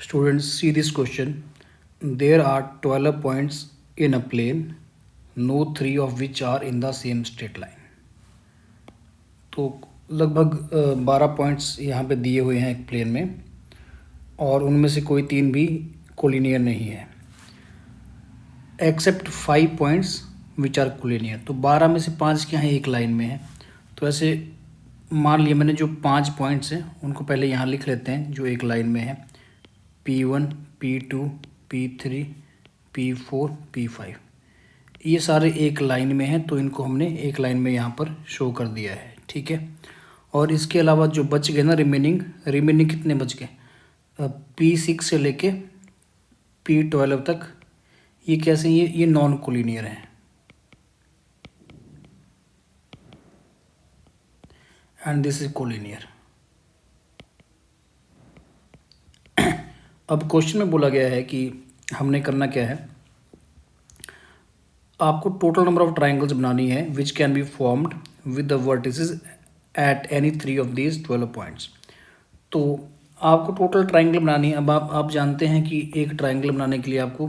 Students, see this question. There are 12 points in a plane, no 3 of which are in the same straight line. तो लगभग 12 points यहाँ पे दिए हुए हैं एक प्लेन में और उनमें से कोई 3 भी कोलिनियर नहीं है except 5 points which are collinear. तो 12 में से 5 क्या हैं एक लाइन में है। तो ऐसे मान लिया मैंने जो 5 पॉइंट्स हैं उनको पहले यहाँ लिख लेते हैं जो एक लाइन में है P1, P2, P3, P4, P5। ये सारे एक लाइन में हैं तो इनको हमने एक लाइन में यहाँ पर शो कर दिया है, ठीक है। और इसके अलावा जो बच गए ना रिमेनिंग कितने बच गए P6 से लेके P12 तक, ये कैसे ये नॉन कोलिनियर हैं एंड दिस इज कोलिनियर। अब क्वेश्चन में बोला गया है कि हमने करना क्या है, आपको टोटल नंबर ऑफ ट्राइंगल्स बनानी है which can be formed with the vertices at any 3 of these 12 points. तो आपको टोटल ट्राइंगल बनानी है। अब आप जानते हैं कि एक ट्राइंगल बनाने के लिए आपको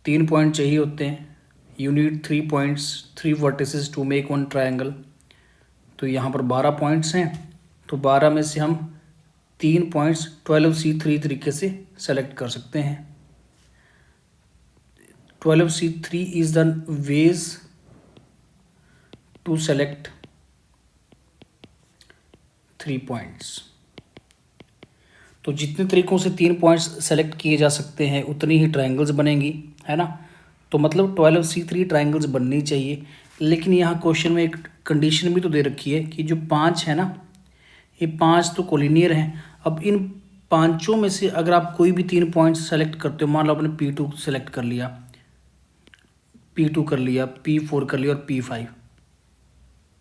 3 पॉइंट चाहिए होते हैं। You need 3 points 3 vertices to make one triangle. तो यहाँ पर 12 पॉइंट्स हैं तो 12 में से हम 3 पॉइंट्स 12C3 तरीके से सेलेक्ट कर सकते हैं। 12C3 is the ways to select 3 points. तो जितने तरीकों से 3 पॉइंट्स सेलेक्ट किए जा सकते हैं उतनी ही ट्राइंगल्स बनेंगी, है ना। तो मतलब 12C3 ट्राइंगल्स बननी चाहिए। लेकिन यहाँ क्वेश्चन में एक कंडीशन भी तो दे रखी है कि जो 5 है ना, ये 5 तो कोलिनियर हैं। अब इन 5 में से अगर आप कोई भी 3 पॉइंट्स सेलेक्ट करते हो, मान लो आपने P2 सेलेक्ट कर लिया, P2 कर लिया, P4 कर लिया और P5,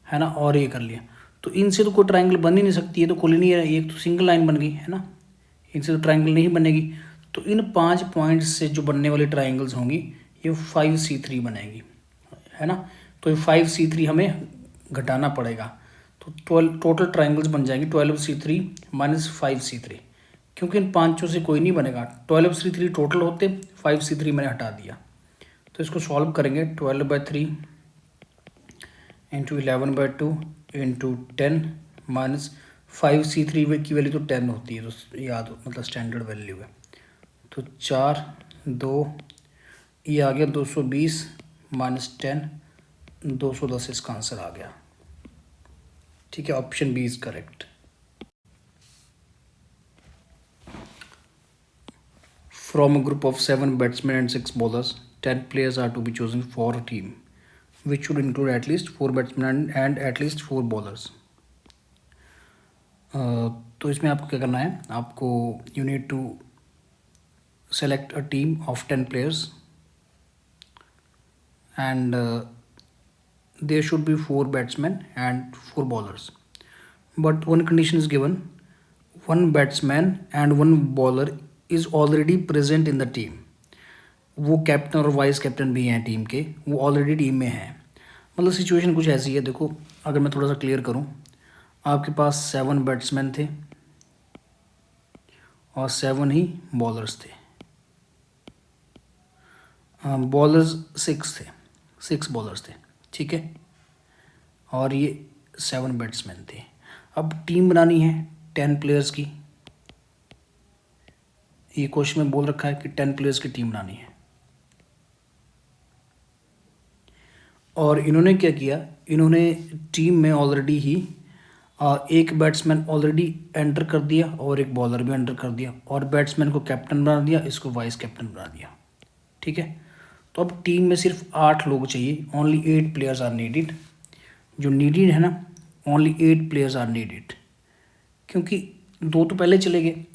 है ना, और ये कर लिया, तो इनसे तो कोई ट्राइंगल बन ही नहीं सकती है, तो कोलिनियर है। एक तो सिंगल लाइन बन गई, है ना, इनसे तो ट्राइंगल नहीं बनेगी। तो इन 5 पॉइंट्स से जो बनने वाली ट्राइंगल्स होंगी ये 5C3 बनेगी, है ना। तो ये 5C3 हमें घटाना पड़ेगा। तो 12 टोटल ट्राइंगल्स बन जाएंगे 12C3 माइनस 5C3, क्योंकि इन 5 से कोई नहीं बनेगा। 12C3 टोटल होते, 5C3 मैंने हटा दिया। तो इसको सॉल्व करेंगे 12/3 इंटू 11/2 इंटू 10 माइनस 5C3 की वैल्यू तो 10 होती है, तो याद हो, मतलब स्टैंडर्ड वैल्यू है। तो 4 2 ये आ गया 220 माइनस 10 210 इसका आंसर आ गया, ठीक है। Option B is correct. From a group of 7 batsman and 6 bowlers 10 players are to be chosen for a team which should include at least 4 batsmen and at least 4 bowlers। तो इसमें आपको क्या करना है, आपको you need to select a team of 10 players and there should be 4 batsmen and 4 bowlers, but one condition is given, 1 batsman and 1 bowler is already present in the team। वो captain और vice captain भी हैं team के, वो already team में हैं। मतलब situation कुछ ऐसी है, देखो अगर मैं थोड़ा सा क्लियर करूं, आपके पास 7 बैट्समैन थे और 7 ही बॉलर्स थे। बॉलर्स 6 थे, 6 बॉलर्स थे, ठीक है, और ये 7 बैट्समैन थे। अब टीम बनानी है 10 प्लेयर्स की। ये क्वेश्चन में बोल रखा है कि 10 प्लेयर्स की टीम बनानी है। और इन्होंने क्या किया, इन्होंने टीम में ऑलरेडी ही एक बैट्समैन ऑलरेडी एंटर कर दिया और एक बॉलर भी एंटर कर दिया, और बैट्समैन को कैप्टन बना दिया, इसको वाइस कैप्टन बना दिया, ठीक है। तो अब टीम में सिर्फ 8 लोग चाहिए, ओनली 8 प्लेयर्स आर नीडेड। जो नीडेड है ना, ओनली 8 प्लेयर्स आर नीडेड, क्योंकि 2 तो पहले चले गए।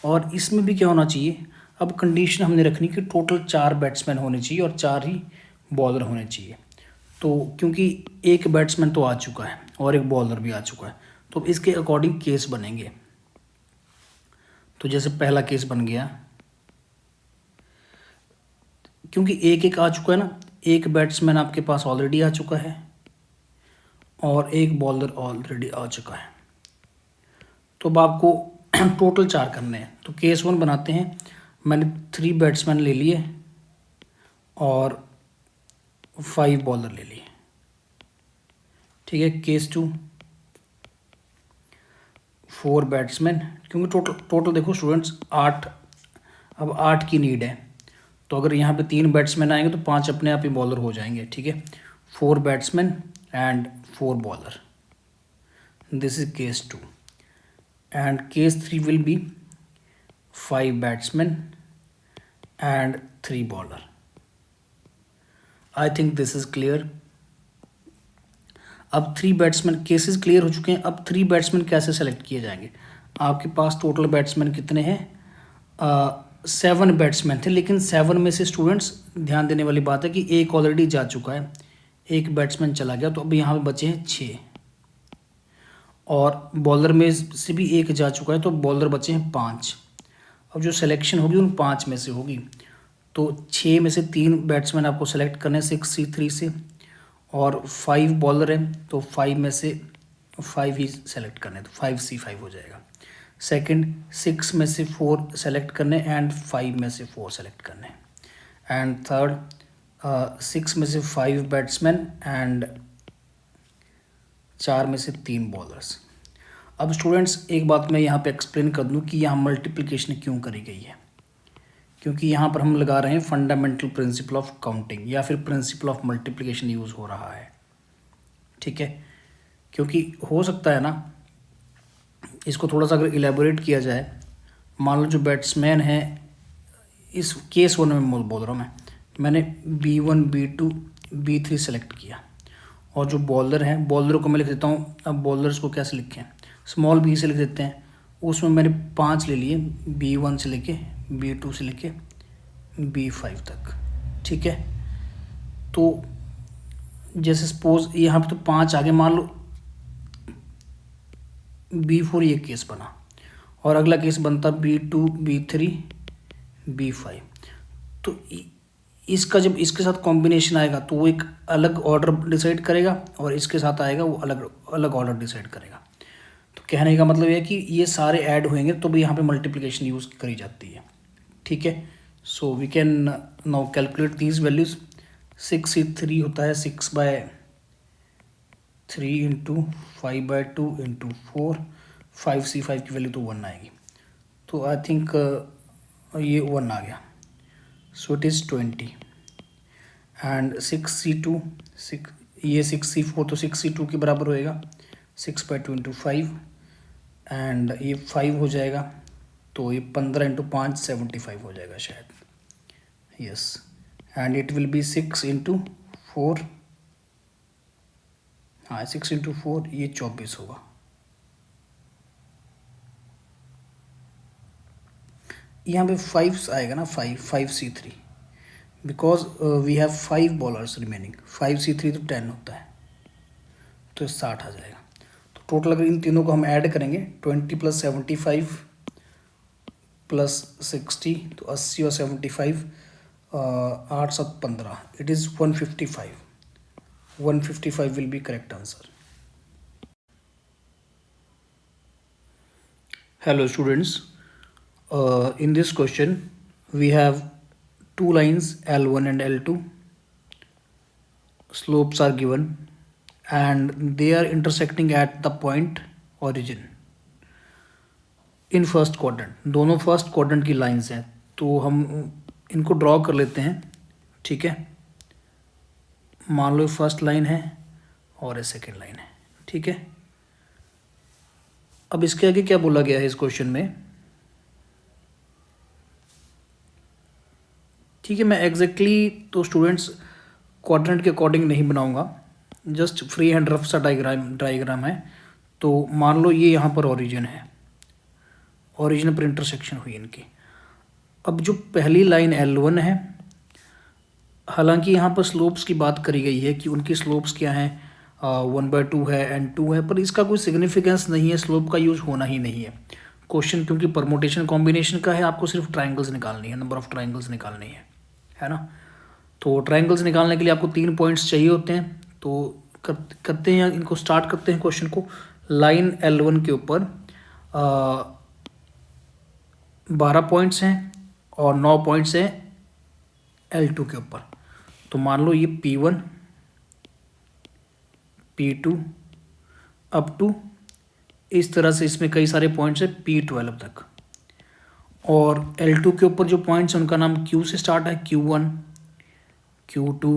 और इसमें भी क्या होना चाहिए, अब कंडीशन हमने रखनी कि टोटल 4 बैट्समैन होने चाहिए और 4 ही बॉलर होने चाहिए। तो क्योंकि एक बैट्समैन तो आ चुका है और एक बॉलर भी आ चुका है, तो इसके अकॉर्डिंग केस बनेंगे। तो जैसे पहला केस बन गया, क्योंकि एक आ चुका है ना, एक बैट्समैन आपके पास ऑलरेडी आ चुका है और एक बॉलर ऑलरेडी आ चुका है। तो अब आपको टोटल 4 करने हैं। तो केस 1 बनाते हैं, मैंने 3 बैट्समैन ले लिए और 5 बॉलर ले लिए, ठीक है। केस 2 4 बैट्समैन, क्योंकि टोटल देखो स्टूडेंट्स 8, अब 8 की नीड है, तो अगर यहाँ पे 3 बैट्समैन आएंगे तो 5 अपने आप ही बॉलर हो जाएंगे, ठीक है। 4 batsman and 4 bowler, this is case 2 and case 3 will be 5 batsman and 3 bowler. I think this is clear. अब 3 बैट्समैन केसेस क्लियर हो चुके हैं। अब 3 बैट्समैन कैसे सेलेक्ट किए जाएंगे? आपके पास टोटल बैट्समैन कितने हैं? 7 बैट्समैन थे, लेकिन 7 में से स्टूडेंट्स ध्यान देने वाली बात है कि एक ऑलरेडी जा चुका है, एक बैट्समैन चला गया, तो अब यहाँ पे बचे हैं 6, और बॉलर में से भी एक जा चुका है, तो बॉलर बचे हैं 5। अब जो सिलेक्शन होगी उन 5 में से होगी, तो 6 में से 3 बैट्समैन आपको सेलेक्ट करने 6C3 से, और 5 बॉलर हैं तो 5 में से 5 ही सेलेक्ट करने, तो 5C5 हो जाएगा। सेकंड 6 में से 4 सेलेक्ट करने एंड 5 में से 4 सेलेक्ट करने, एंड थर्ड 6 में से 5 बैट्समैन एंड 4 में से 3 बॉलर्स। अब स्टूडेंट्स एक बात मैं यहाँ पे एक्सप्लेन कर दूँ कि यहाँ मल्टीप्लिकेशन क्यों करी गई है, क्योंकि यहाँ पर हम लगा रहे हैं फंडामेंटल प्रिंसिपल ऑफ काउंटिंग या फिर प्रिंसिपल ऑफ मल्टीप्लिकेशन यूज़ हो रहा है, ठीक है। क्योंकि हो सकता है ना, इसको थोड़ा सा अगर इलेबोरेट किया जाए, मान लो जो बैट्समैन है, इस केस 1 में बोल रहा हूँ मैंने B1 B2 B3 सेलेक्ट किया, और जो बॉलर हैं, बॉलर को मैं लिख देता हूँ। अब बॉलर्स को कैसे लिखें? स्मॉल b से लिख देते हैं। उसमें मैंने 5 ले लिए, B1 से लेके B2 से लेके B5 तक, ठीक है। तो जैसे सपोज यहाँ पे तो 5 आगे, मान लो B4 ये केस बना, और अगला केस बनता B2 B3 B5। तो इसका जब इसके साथ कॉम्बिनेशन आएगा तो वो एक अलग ऑर्डर डिसाइड करेगा, और इसके साथ आएगा वो अलग अलग ऑर्डर डिसाइड करेगा। तो कहने का मतलब है कि ये सारे ऐड होंगे तो भी यहाँ पे मल्टीप्लिकेशन यूज़ करी जाती है, ठीक है। So we can now calculate these values. 6C3 होता है 6/3 इंटू 5/2 इंटू 4, 5C5 की वैल्यू तो 1 आएगी, तो आई थिंक ये 1 आ गया, so it is 20। And 6C2 ये 6C4 तो 6C2 के बराबर होएगा, 6/2 इंटू 5, एंड ये 5 हो जाएगा, तो ये 15 इंटू 5 75 हो जाएगा शायद, yes. And it will B 6 into 4, हाँ 6 इंटू 4 ये 24 होगा। यहाँ पे 5 आएगा ना, 5C3, because we have 5 bowlers remaining. 5C3 तो 10 होता है, तो 60 आ जाएगा। तो टोटल अगर इन तीनों को हम ऐड करेंगे, 20 + 75 + 60, तो 80 और 75, 8 7 15, it is 155। 155 will be correct answer. Hello students, in this question we have 2 lines L1 and L2. Slopes are given and they are intersecting at the point origin in first quadrant. दोनों first quadrant की lines हैं, तो हम इनको draw कर लेते हैं, ठीक है। मान लो फर्स्ट लाइन है और ये सेकेंड लाइन है, ठीक है। अब इसके आगे क्या बोला गया है इस क्वेश्चन में, ठीक है। मैं एग्जैक्टली तो स्टूडेंट्स क्वाड्रेंट के अकॉर्डिंग नहीं बनाऊंगा, जस्ट फ्री हैंड रफ सा डायग्राम है। तो मान लो ये यहाँ पर ओरिजिन है, ओरिजिन पर इंटरसेक्शन हुई इनकी। अब जो पहली लाइन L1 है, हालांकि यहाँ पर स्लोप्स की बात करी गई है कि उनकी स्लोप्स क्या हैं, 1/2 है एंड 2 है, पर इसका कोई सिग्निफिकेंस नहीं है, स्लोप का यूज़ होना ही नहीं है क्वेश्चन, क्योंकि परमोटेशन कॉम्बिनेशन का है, आपको सिर्फ ट्राइंगल्स निकालनी है, नंबर ऑफ ट्राइंगल्स निकालनी है ना। तो ट्राइंगल्स निकालने के लिए आपको 3 पॉइंट्स चाहिए होते हैं। तो करते हैं, इनको स्टार्ट करते हैं क्वेश्चन को। लाइन L1 के ऊपर 12 पॉइंट्स हैं और 9 पॉइंट्स हैं L2 के ऊपर। तो मान लो ये P1 P2 अप टू इस तरह से इसमें कई सारे पॉइंट्स हैं P12 तक। और L2 के ऊपर जो पॉइंट्स हैं उनका नाम Q से स्टार्ट है, Q1 Q2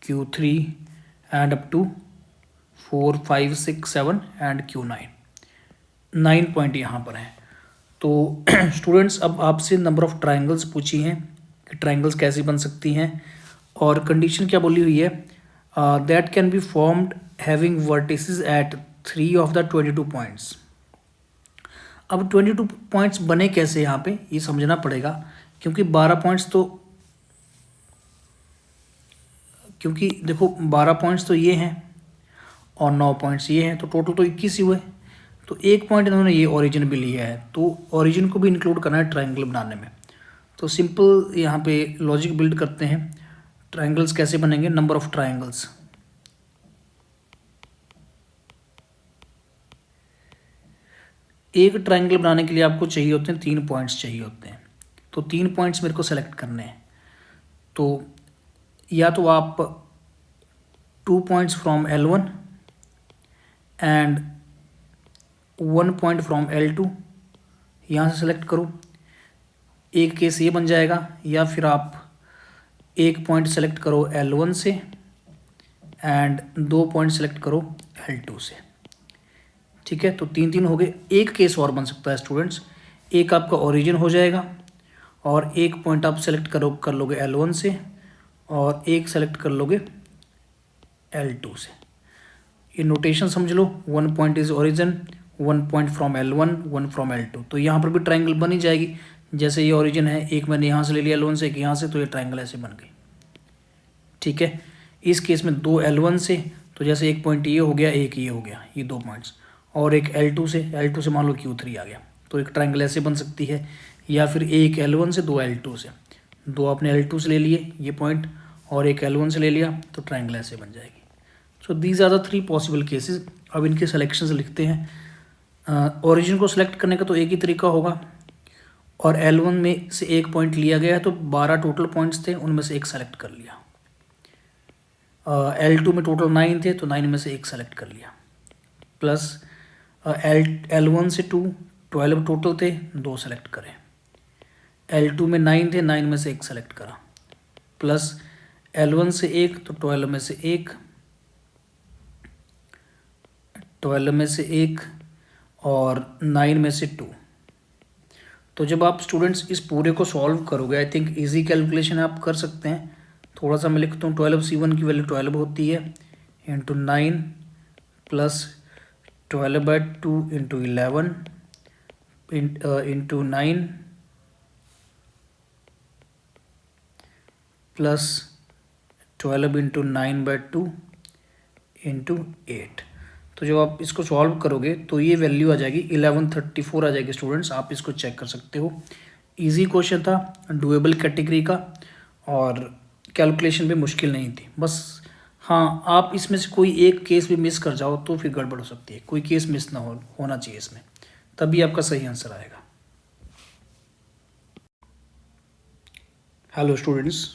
Q3 and up to 4 5 6 7 and Q9। 9 point यहाँ पर हैं। तो स्टूडेंट्स अब आपसे नंबर ऑफ ट्राइंगल्स पूछी हैं कि ट्राइंगल्स कैसी बन सकती हैं, और कंडीशन क्या बोली हुई है, that can be formed having vertices at 3 of the 22 points. अब 22 पॉइंट्स बने कैसे यहाँ पे ये समझना पड़ेगा, क्योंकि 12 पॉइंट्स तो, क्योंकि देखो 12 पॉइंट्स तो ये हैं और 9 पॉइंट्स ये हैं, तो टोटल तो 21 ही हुए। तो एक पॉइंट इन्होंने ये ओरिजिन भी लिया है, तो ओरिजिन को भी इंक्लूड करना है ट्राइंगल बनाने में। तो सिंपल यहाँ पे लॉजिक बिल्ड करते हैं। ट्राइंगल्स कैसे बनेंगे, नंबर ऑफ ट्राइंगल्स, एक ट्राइंगल बनाने के लिए आपको चाहिए होते हैं 3 पॉइंट्स चाहिए होते हैं। तो 3 पॉइंट्स मेरे को सेलेक्ट करने हैं। तो या तो आप 2 points from L1 and 1 point from L2 यहाँ से सेलेक्ट करो, एक केस ये बन जाएगा। या फिर आप एक पॉइंट सेलेक्ट करो L1 से एंड 2 पॉइंट सेलेक्ट करो L2 से। ठीक है, तो 3 हो गए। एक केस और बन सकता है स्टूडेंट्स, एक आपका ओरिजिन हो जाएगा और एक पॉइंट आप सेलेक्ट कर लोगे L1 से और एक सेलेक्ट कर लोगे L2 से। ये नोटेशन समझ लो, 1 point is origin, 1 point from L1 1 from L2। तो यहाँ पर भी ट्राइंगल बन ही जाएगी। जैसे ये ओरिजिन है, एक मैंने यहाँ से ले लिया L1 से, एक यहाँ से, तो ये ट्राइंगल ऐसे बन गई। ठीक है, इस केस में 2 L1 से, तो जैसे एक पॉइंट ये हो गया, एक ये हो गया, ये 2 पॉइंट्स, और एक L2 से मान लो Q3 आ गया, तो एक ट्राइंगल ऐसे बन सकती है। या फिर एक L1 से, 2 L2 से, 2 आपने L2 से ले लिए ये पॉइंट और एक L1 से ले लिया, तो ट्राइंगल ऐसे बन जाएगी। So these are the 3 possible cases. अब इनके सिलेक्शंस लिखते हैं। ओरिजिन को सिलेक्ट करने का तो एक ही तरीका होगा, और L1 में से एक पॉइंट लिया गया है, तो 12 टोटल पॉइंट्स थे, उनमें से एक सेलेक्ट कर लिया। L2 में टोटल 9 थे, तो 9 में से एक सेलेक्ट कर लिया, प्लस L1 से 2 12 टोटल थे, 2 सेलेक्ट करें। L2 में 9 थे, 9 में से एक सेलेक्ट करा, प्लस L1 से 1, तो 12 में से 1, 12 में से 1 और 9 में से 2। तो जब आप स्टूडेंट्स इस पूरे को सॉल्व करोगे, आई थिंक इजी कैलकुलेशन आप कर सकते हैं। थोड़ा सा मैं लिखता हूँ, 12C1 की वैल्यू 12 होती है, into 9 plus 12/2 into 11 into 9 plus 12 into 9/2 into 8। तो जब आप इसको सॉल्व करोगे तो ये वैल्यू आ जाएगी 1134 आ जाएगी। स्टूडेंट्स आप इसको चेक कर सकते हो, इजी क्वेश्चन था, डुएबल कैटेगरी का, और कैलकुलेशन भी मुश्किल नहीं थी। बस हाँ, आप इसमें से कोई एक केस भी मिस कर जाओ तो फिर गड़बड़ हो सकती है। कोई केस मिस ना होना चाहिए इसमें, तभी आपका सही आंसर आएगा। हेलो स्टूडेंट्स,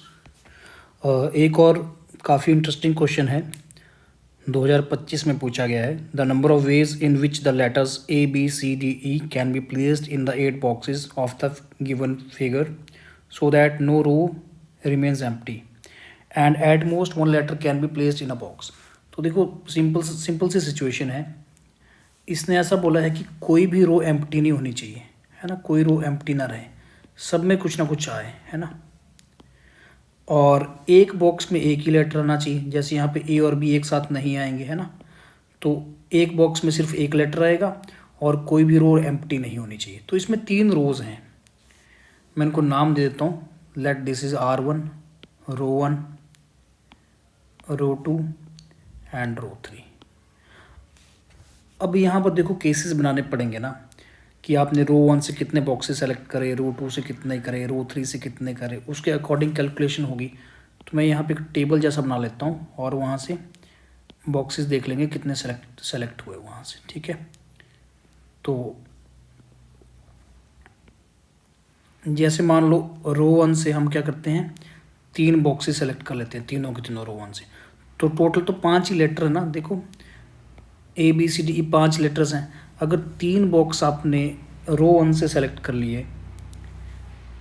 एक और काफ़ी इंटरेस्टिंग क्वेश्चन है, 2025 में पूछा गया है। The number of ways in which the letters ABCDE can be placed in the 8 boxes of the given figure so that no row remains empty and at most 1 letter can be placed in a box. तो देखो simple सी situation है। इसने ऐसा बोला है कि कोई भी रो एम्प्टी नहीं होनी चाहिए, है ना, कोई रो एम्प्टी ना रहे, सब में कुछ ना कुछ आए, है ना। और एक बॉक्स में एक ही लेटर आना चाहिए, जैसे यहाँ पे A और B एक साथ नहीं आएंगे, है ना। तो एक बॉक्स में सिर्फ एक लेटर आएगा और कोई भी रो एम्प्टी नहीं होनी चाहिए। तो इसमें 3 रोज़ हैं, मैं इनको नाम दे देता हूँ। Let this is R1, row 1, row 2 and row 3। अब यहाँ पर देखो केसेस बनाने पड़ेंगे ना, कि आपने रो 1 से कितने बॉक्सेस सेलेक्ट करें, रो 2 से कितने करें, रो 3 से कितने करें, उसके अकॉर्डिंग कैलकुलेशन होगी। तो मैं यहाँ पे एक टेबल जैसा बना लेता हूँ और वहाँ से बॉक्सेस देख लेंगे कितने सेलेक्ट हुए वहाँ से। ठीक है, तो जैसे मान लो रो 1 से हम क्या करते हैं, 3 बॉक्सेस सेलेक्ट कर लेते हैं, तीनों के तीनों रो 1 से। तो टोटल तो 5 ही लेटर है ना, देखो ABCDE 5 लेटर्स हैं। अगर 3 बॉक्स आपने रो 1 से सेलेक्ट कर लिए,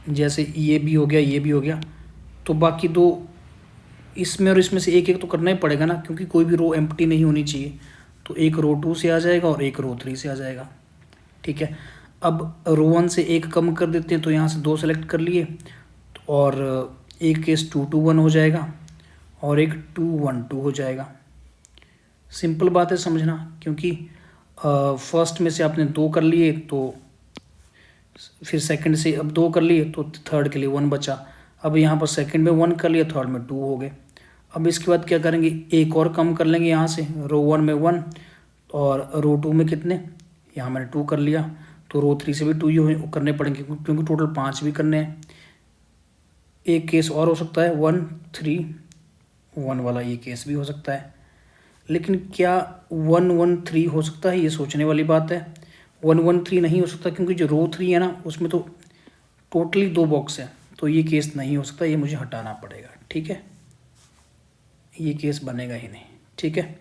जैसे ये भी हो गया, ये भी हो गया, तो बाकी दो इसमें और इसमें से एक एक तो करना ही पड़ेगा ना, क्योंकि कोई भी रो एम्प्टी नहीं होनी चाहिए। तो एक रो 2 से आ जाएगा और एक रो 3 से आ जाएगा, ठीक है। अब रो 1 से एक कम कर देते हैं, तो यहाँ से 2 सेलेक्ट कर लिए, और एक केस 2 2 1 हो जाएगा और एक 2 1 2 हो जाएगा। सिंपल बात है समझना, क्योंकि फर्स्ट में से आपने 2 कर लिए, तो फिर सेकंड से अब 2 कर लिए, तो थर्ड के लिए 1 बचा। अब यहाँ पर सेकंड में 1 कर लिया, थर्ड में 2 हो गए। अब इसके बाद क्या करेंगे, एक और कम कर लेंगे यहाँ से, रो 1 में 1 और रो 2 में कितने, यहाँ मैंने 2 कर लिया, तो रो 3 से भी 2 ही करने पड़ेंगे, क्योंकि टोटल 5 भी करने हैं। एक केस और हो सकता है 1 3 1 वाला, ये केस भी हो सकता है। लेकिन क्या 1 1 3 हो सकता है, ये सोचने वाली बात है। 1 1 3 नहीं हो सकता, क्योंकि जो रो 3 है ना, उसमें तो टोटली 2 बॉक्स है, तो ये केस नहीं हो सकता, ये मुझे हटाना पड़ेगा, ठीक है। ये केस बनेगा ही नहीं, ठीक है।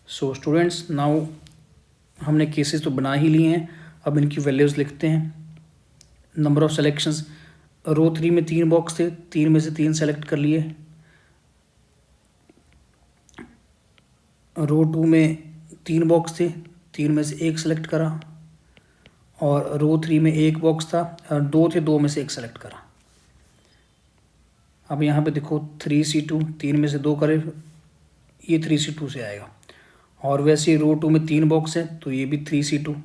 सो स्टूडेंट्स, नाउ हमने केसेस तो बना ही लिए हैं, अब इनकी वैल्यूज़ लिखते हैं। नंबर ऑफ सेलेक्शंस, रो 3 में 3 बॉक्स थे, 3 में से 3 सेलेक्ट कर लिए। रो 2 में 3 बॉक्स थे, 3 में से 1 सेलेक्ट करा। और रो 3 में 1 बॉक्स था, 2 थे, 2 में से 1 सेलेक्ट करा। अब यहाँ पे देखो 3C2, 3 में से 2 करे, ये 3C2 से आएगा। और वैसे रो 2 में 3 बॉक्स है, तो ये भी 3C2।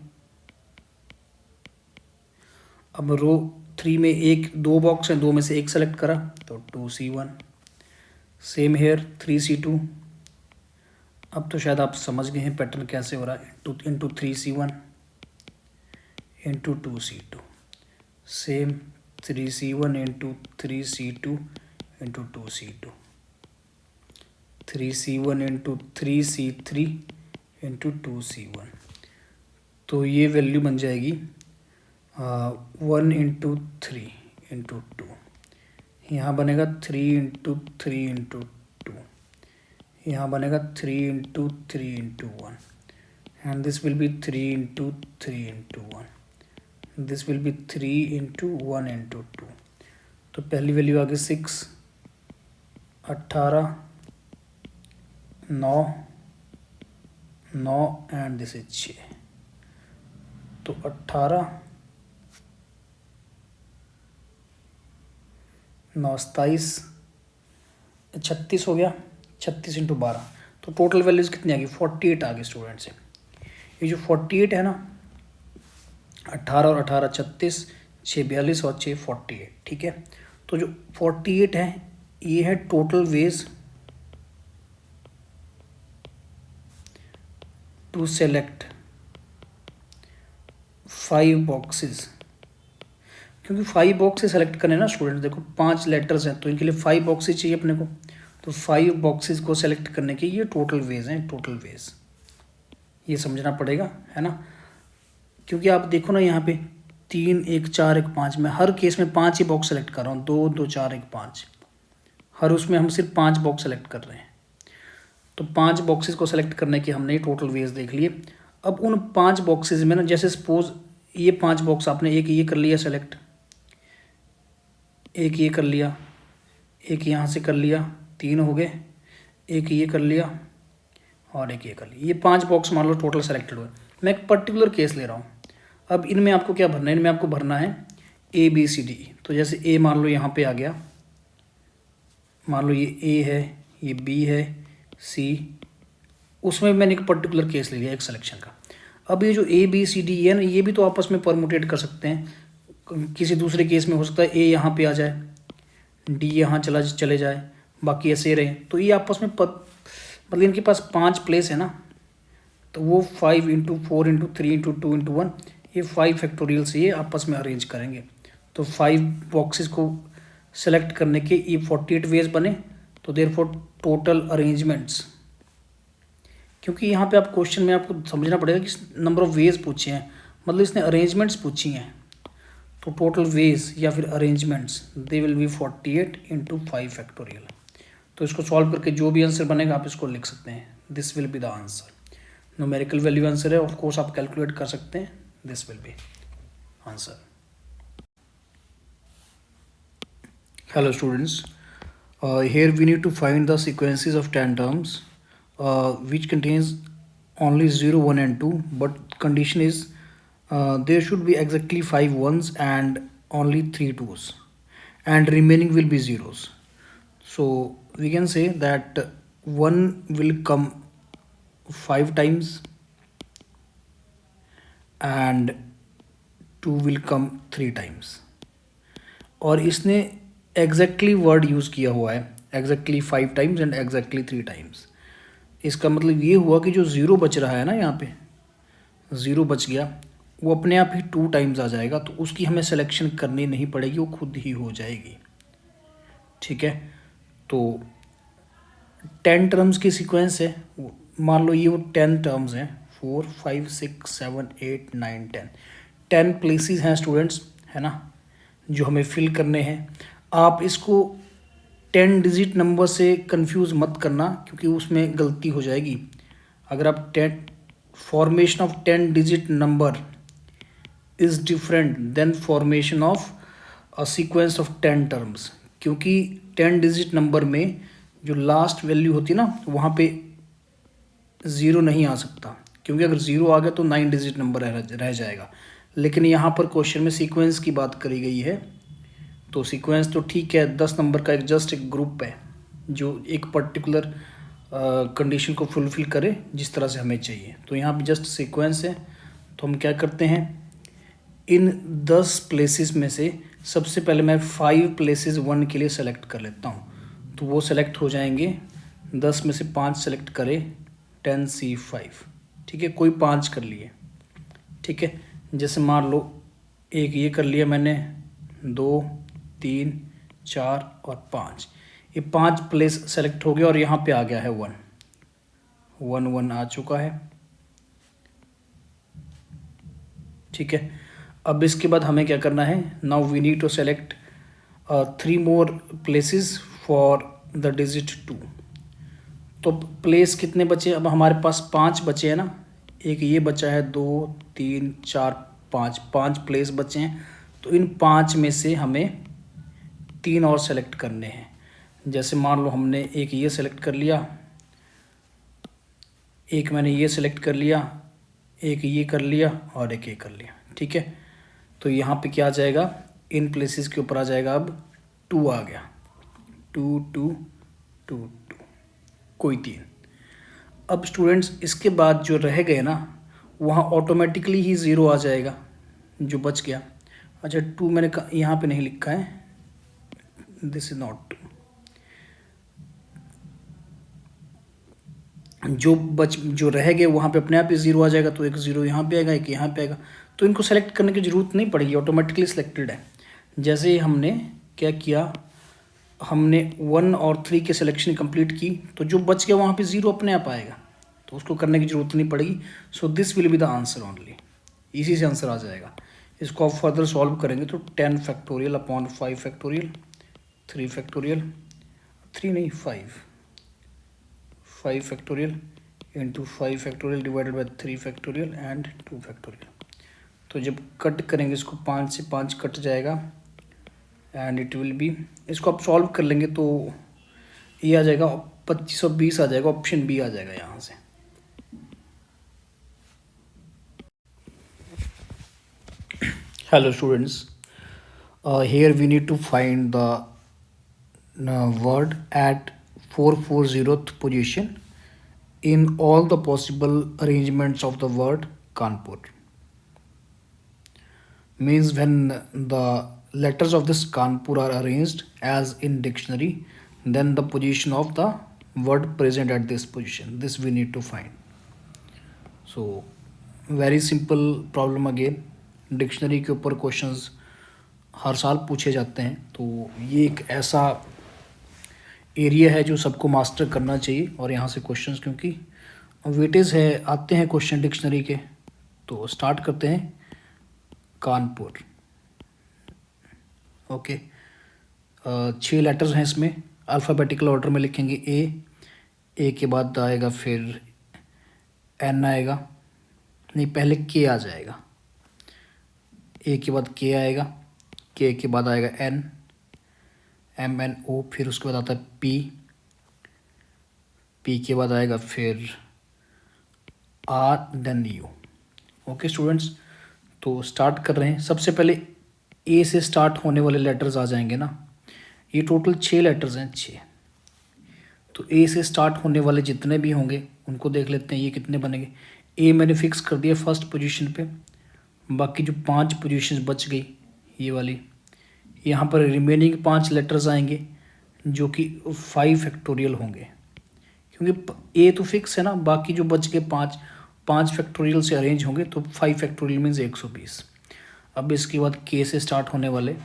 अब रो 3 में 2 बॉक्स हैं, 2 में से 1 सेलेक्ट करा, तो 2C1। Same here 3C2। अब तो शायद आप समझ गए हैं पैटर्न कैसे हो रहा है, into 3C1 into 2C2। Same 3C1 into 3C2 into 2C2। 3C1 into 3C3 into 2C1। तो ये वैल्यू बन जाएगी 1 इंटू 3 इंटू 2। यहाँ बनेगा 3 इंटू 3 इंटू 2। यहाँ बनेगा 3 into 3 into 1। And this will be 3 into 3 into 1। This will be 3 into 1 into 2। तो पहली वैल्यू आ गई 6, 18, 9 एंड दिस इज 6। तो 18 9 27 36 हो गया, 36 इंटू 12। तो टोटल वैल्यूज़ कितनी आ गई, 48 आ गई स्टूडेंट से। ये जो 48 है ना, 18 और 18 36, 6 42 और 6 48, ठीक है। तो जो 48 है, ये है total ways to select 5 boxes. क्योंकि 5 बॉक्सेस सेलेक्ट करने ना स्टूडेंट, देखो 5 लेटर्स हैं, तो इनके लिए 5 बॉक्सेस चाहिए अपने को। तो 5 बॉक्सेस को सेलेक्ट करने के ये टोटल वेज हैं, टोटल वेज ये समझना पड़ेगा, है ना। क्योंकि आप देखो ना, यहाँ पे 3 1 4 1 5, मैं हर केस में 5 ही बॉक्स सेलेक्ट कर रहा हूँ, 2 2 4 1 5, हर उसमें हम सिर्फ 5 बॉक्स सेलेक्ट कर रहे हैं। तो 5 बॉक्सेस को सेलेक्ट करने के हमने टोटल वेज देख लिए। अब उन 5 बॉक्सेस में ना, जैसे सपोज ये 5 बॉक्स आपने एक ये कर लिया सेलेक्ट, एक ये कर लिया, एक यहाँ से कर लिया, 3 हो गए, एक ये कर लिया और एक ये कर लिया, ये 5 बॉक्स मान लो टोटल सेलेक्टेड हुए। मैं एक पर्टिकुलर केस ले रहा हूँ। अब इनमें आपको क्या भरना है, इनमें आपको भरना है ABCD। तो जैसे A मान लो यहाँ पे आ गया, मान लो ये A है, ये B है, C, उसमें मैंने एक पर्टिकुलर केस ले लिया एक सिलेक्शन का। अब ये जो ABCD है ना, ये भी तो आपस में परमुटेट कर सकते हैं। किसी दूसरे केस में हो सकता है A यहाँ पे आ जाए, D यहाँ चले जाए, बाकी ऐसे रहे। तो ये आपस में मतलब इनके पास 5 प्लेस है ना, तो वो 5 इंटू 4 इंटू 3 इंटू 2 इंटू 1, ये 5 फैक्टोरियल से ये आपस में अरेंज करेंगे। तो 5 बॉक्सेस को सेलेक्ट करने के ये 48 वेज बने। तो देयरफॉर टोटल अरेंजमेंट्स, क्योंकि यहाँ पे आप क्वेश्चन में आपको समझना पड़ेगा कि नंबर ऑफ वेज पूछे हैं, मतलब इसने अरेंजमेंट्स पूछी हैं। तो टोटल वेज या फिर arrangements they will be 48 into 5 factorial. तो इसको सॉल्व करके जो भी आंसर बनेगा आप इसको लिख सकते हैं, this will be the answer. Numerical value answer है, ऑफ कोर्स आप कैलकुलेट कर सकते हैं, this will be answer. Hello students, here we need to find the sequences of 10 terms which contains only 0, 1 and 2, but condition is there should be exactly 5 ones and only 3 twos, and remaining will be zeros. So we can say that 1 will come 5 times and 2 will come 3 times. और इसने exactly word use किया हुआ है, exactly 5 times and exactly 3 times. इसका मतलब ये हुआ कि जो ज़ीरो बच रहा है ना, यहाँ पे ज़ीरो बच गया, वो अपने आप ही 2 टाइम्स आ जाएगा, तो उसकी हमें सिलेक्शन करनी नहीं पड़ेगी, वो खुद ही हो जाएगी। ठीक है, तो 10 टर्म्स की सीक्वेंस है, मान लो ये वो 10 टर्म्स हैं, 4 5 6 7 8 9 10 प्लेसेस हैं स्टूडेंट्स, है ना, जो हमें फिल करने हैं। आप इसको 10 डिजिट नंबर से कंफ्यूज मत करना, क्योंकि उसमें गलती हो जाएगी। अगर आप 10 formation of 10 digit number is different than formation of a sequence of 10 terms, क्योंकि 10 डिजिट नंबर में जो लास्ट वैल्यू होती है ना, वहाँ पे ज़ीरो नहीं आ सकता, क्योंकि अगर ज़ीरो आ गया तो 9 डिजिट नंबर रह जाएगा। लेकिन यहाँ पर क्वेश्चन में सीक्वेंस की बात करी गई है, तो सीक्वेंस तो ठीक है, 10 नंबर का जस्ट एक ग्रुप है जो एक पर्टिकुलर कंडीशन को फुलफिल करे जिस तरह से हमें चाहिए। तो यहाँ पे जस्ट सीक्वेंस है, तो हम क्या करते हैं, इन 10 प्लेसेस में से सबसे पहले मैं 5 प्लेसेस 1 के लिए सेलेक्ट कर लेता हूँ, तो वो सेलेक्ट हो जाएंगे। 10 में से 5 सेलेक्ट करें, 10C5, ठीक है, कोई 5 कर लिए। ठीक है, जैसे मान लो एक ये कर लिया मैंने, 2 3 4 और 5, ये 5 प्लेस सेलेक्ट हो गया और यहाँ पे आ गया है 1 1 1 आ चुका है। ठीक है, अब इसके बाद हमें क्या करना है, now we need to select 3 more places for the digit 2। तो प्लेस कितने बचे, अब हमारे पास 5 बचे हैं ना, एक ये बचा है, 2 3 4 5 प्लेस बचे हैं। तो इन 5 में से हमें 3 और सेलेक्ट करने हैं। जैसे मान लो हमने एक ये सेलेक्ट कर लिया, एक मैंने ये सेलेक्ट कर लिया, एक ये कर लिया और एक ये कर लिया। ठीक है, तो यहाँ पे क्या आ जाएगा, इन प्लेसेस के ऊपर आ जाएगा, अब 2 आ गया, 2 2 2 2, कोई 3। अब स्टूडेंट्स इसके बाद जो रह गए ना, वहाँ ऑटोमेटिकली ही 0 आ जाएगा जो बच गया। अच्छा, 2 मैंने यहाँ पे नहीं लिखा है, दिस इज नॉट 2। जो रह गए वहाँ पे अपने आप ही 0 आ जाएगा, तो एक 0 यहाँ पे आएगा, एक यहाँ पे आएगा, तो इनको सेलेक्ट करने की ज़रूरत नहीं पड़ेगी, ऑटोमेटिकली सिलेक्टेड है। जैसे ही हमने क्या किया, हमने 1 और 3 के सिलेक्शन कंप्लीट की, तो जो बच गया वहाँ पे 0 अपने आप आएगा, तो उसको करने की ज़रूरत नहीं पड़ेगी। So this will be the answer only, इसी से आंसर आ जाएगा। इसको आप फर्दर सॉल्व करेंगे तो 10 फैक्टोरियल अपॉन 5 फैक्टोरियल, 3 फैक्टोरियल, 3 नहीं 5 factorial into 5 factorial divided by 3 factorial and 2 factorial. तो जब कट करेंगे इसको, 5 से 5 कट जाएगा एंड इट विल बी, इसको आप सॉल्व कर लेंगे तो ये आ जाएगा 2520 आ जाएगा, ऑप्शन बी आ जाएगा यहाँ से। Hello students, here we need to find the word at 440th position in all the possible arrangements of the word Kanpur. Means when the letters of this Kanpur are arranged as in dictionary, then the position of the word present at this position, this we need to find. So very simple problem again, dictionary के ऊपर questions हर साल पूछे जाते हैं, तो ये एक ऐसा एरिया है जो सबको मास्टर करना चाहिए। और यहाँ से क्वेश्चंस क्योंकि वेटेज है, आते हैं क्वेश्चन डिक्शनरी के, तो स्टार्ट करते हैं। कानपुर, ओके, 6 लेटर्स हैं इसमें, अल्फ़ाबेटिकल ऑर्डर में लिखेंगे। ए के बाद आएगा फिर एन आएगा, नहीं पहले के आ जाएगा, ए के बाद के आएगा, के बाद आएगा एन, एम एन ओ, फिर उसके बाद आता है पी के बाद आएगा फिर R, then U. Okay students, तो स्टार्ट कर रहे हैं। सबसे पहले ए से स्टार्ट होने वाले लेटर्स आ जाएंगे ना, ये टोटल 6 लेटर्स हैं, 6। तो ए से स्टार्ट होने वाले जितने भी होंगे उनको देख लेते हैं, ये कितने बनेंगे। ए मैंने फिक्स कर दिया फर्स्ट पोजीशन पे, बाकी जो 5 पोजीशंस बच गई ये वाली, यहाँ पर रिमेनिंग 5 लेटर्स आएंगे जो कि 5 फैक्टोरियल होंगे, क्योंकि ए तो फिक्स है ना, बाकी जो बच के 5 फैक्टोरियल से अरेंज होंगे, तो 5 फैक्टोरियल मीन्स 120। अब इसके बाद के से स्टार्ट होने वाले,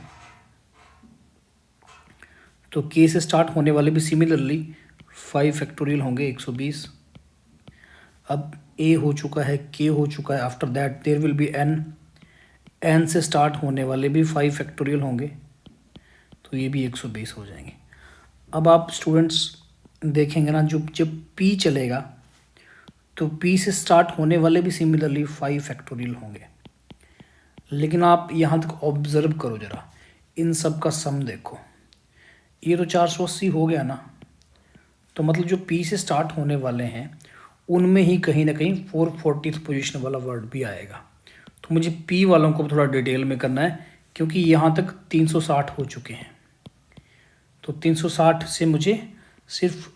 तो के से स्टार्ट होने वाले भी सिमिलरली 5 फैक्टोरियल होंगे, 120। अब ए हो चुका है, के हो चुका है, after that there will be N से स्टार्ट होने वाले भी 5 फैक्टोरियल होंगे, तो ये भी 120 हो जाएंगे। अब आप स्टूडेंट्स देखेंगे ना, जब पी चलेगा तो पी से स्टार्ट होने वाले भी सिमिलरली 5 फैक्टोरियल होंगे, लेकिन आप यहाँ तक ऑब्जर्व करो ज़रा, इन सब का सम देखो, ये तो 480 हो गया ना, तो मतलब जो पी से स्टार्ट होने वाले हैं उनमें ही कहीं ना कहीं 440th पोजीशन वाला वर्ड भी आएगा। तो मुझे पी वालों को थोड़ा डिटेल में करना है, क्योंकि यहाँ तक 360 हो चुके हैं, तो 360 से मुझे सिर्फ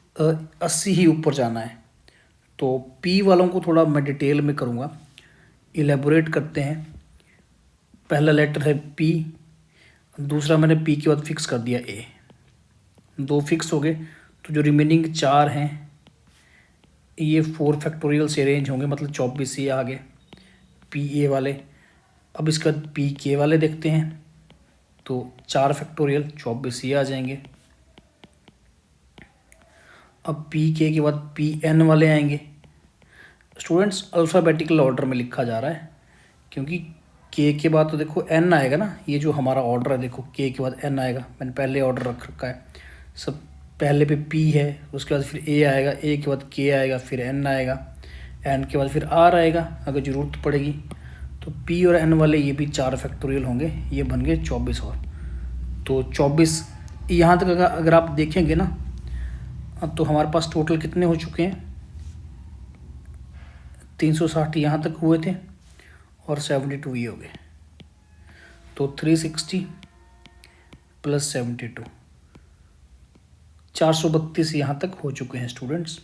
80 ही ऊपर जाना है। तो पी वालों को थोड़ा मैं डिटेल में करूँगा, इलेबोरेट करते हैं। पहला लेटर है पी, दूसरा मैंने पी के बाद फिक्स कर दिया ए, 2 फिक्स हो गए, तो जो रिमेनिंग 4 हैं ये 4 फैक्टोरियल से अरेंज होंगे, मतलब 24 ये आ गए पी ए वाले। अब इसका पी के वाले देखते हैं, तो 4 फैक्टोरियल 24 ये आ जाएंगे। अब पी के बाद पी एन वाले आएंगे। स्टूडेंट्स अल्फ़ाबेटिकल ऑर्डर में लिखा जा रहा है, क्योंकि के बाद तो देखो एन आएगा ना, ये जो हमारा ऑर्डर है देखो, के बाद एन आएगा, मैंने पहले ऑर्डर रख रखा है। सब पहले पे पी है, उसके बाद फिर ए आएगा, ए के बाद के आएगा, फिर एन आएगा, एन के बाद फिर आर आएगा अगर ज़रूरत पड़ेगी। तो पी और एन वाले ये भी 4 फैक्टोरियल होंगे, ये बन गए 24 और, तो 24 यहाँ तक अगर आप देखेंगे ना, तो हमारे पास टोटल कितने हो चुके हैं, 360 यहाँ तक हुए थे और 72 ये हो गए, तो 360 प्लस 72, 432 यहाँ तक हो चुके हैं स्टूडेंट्स।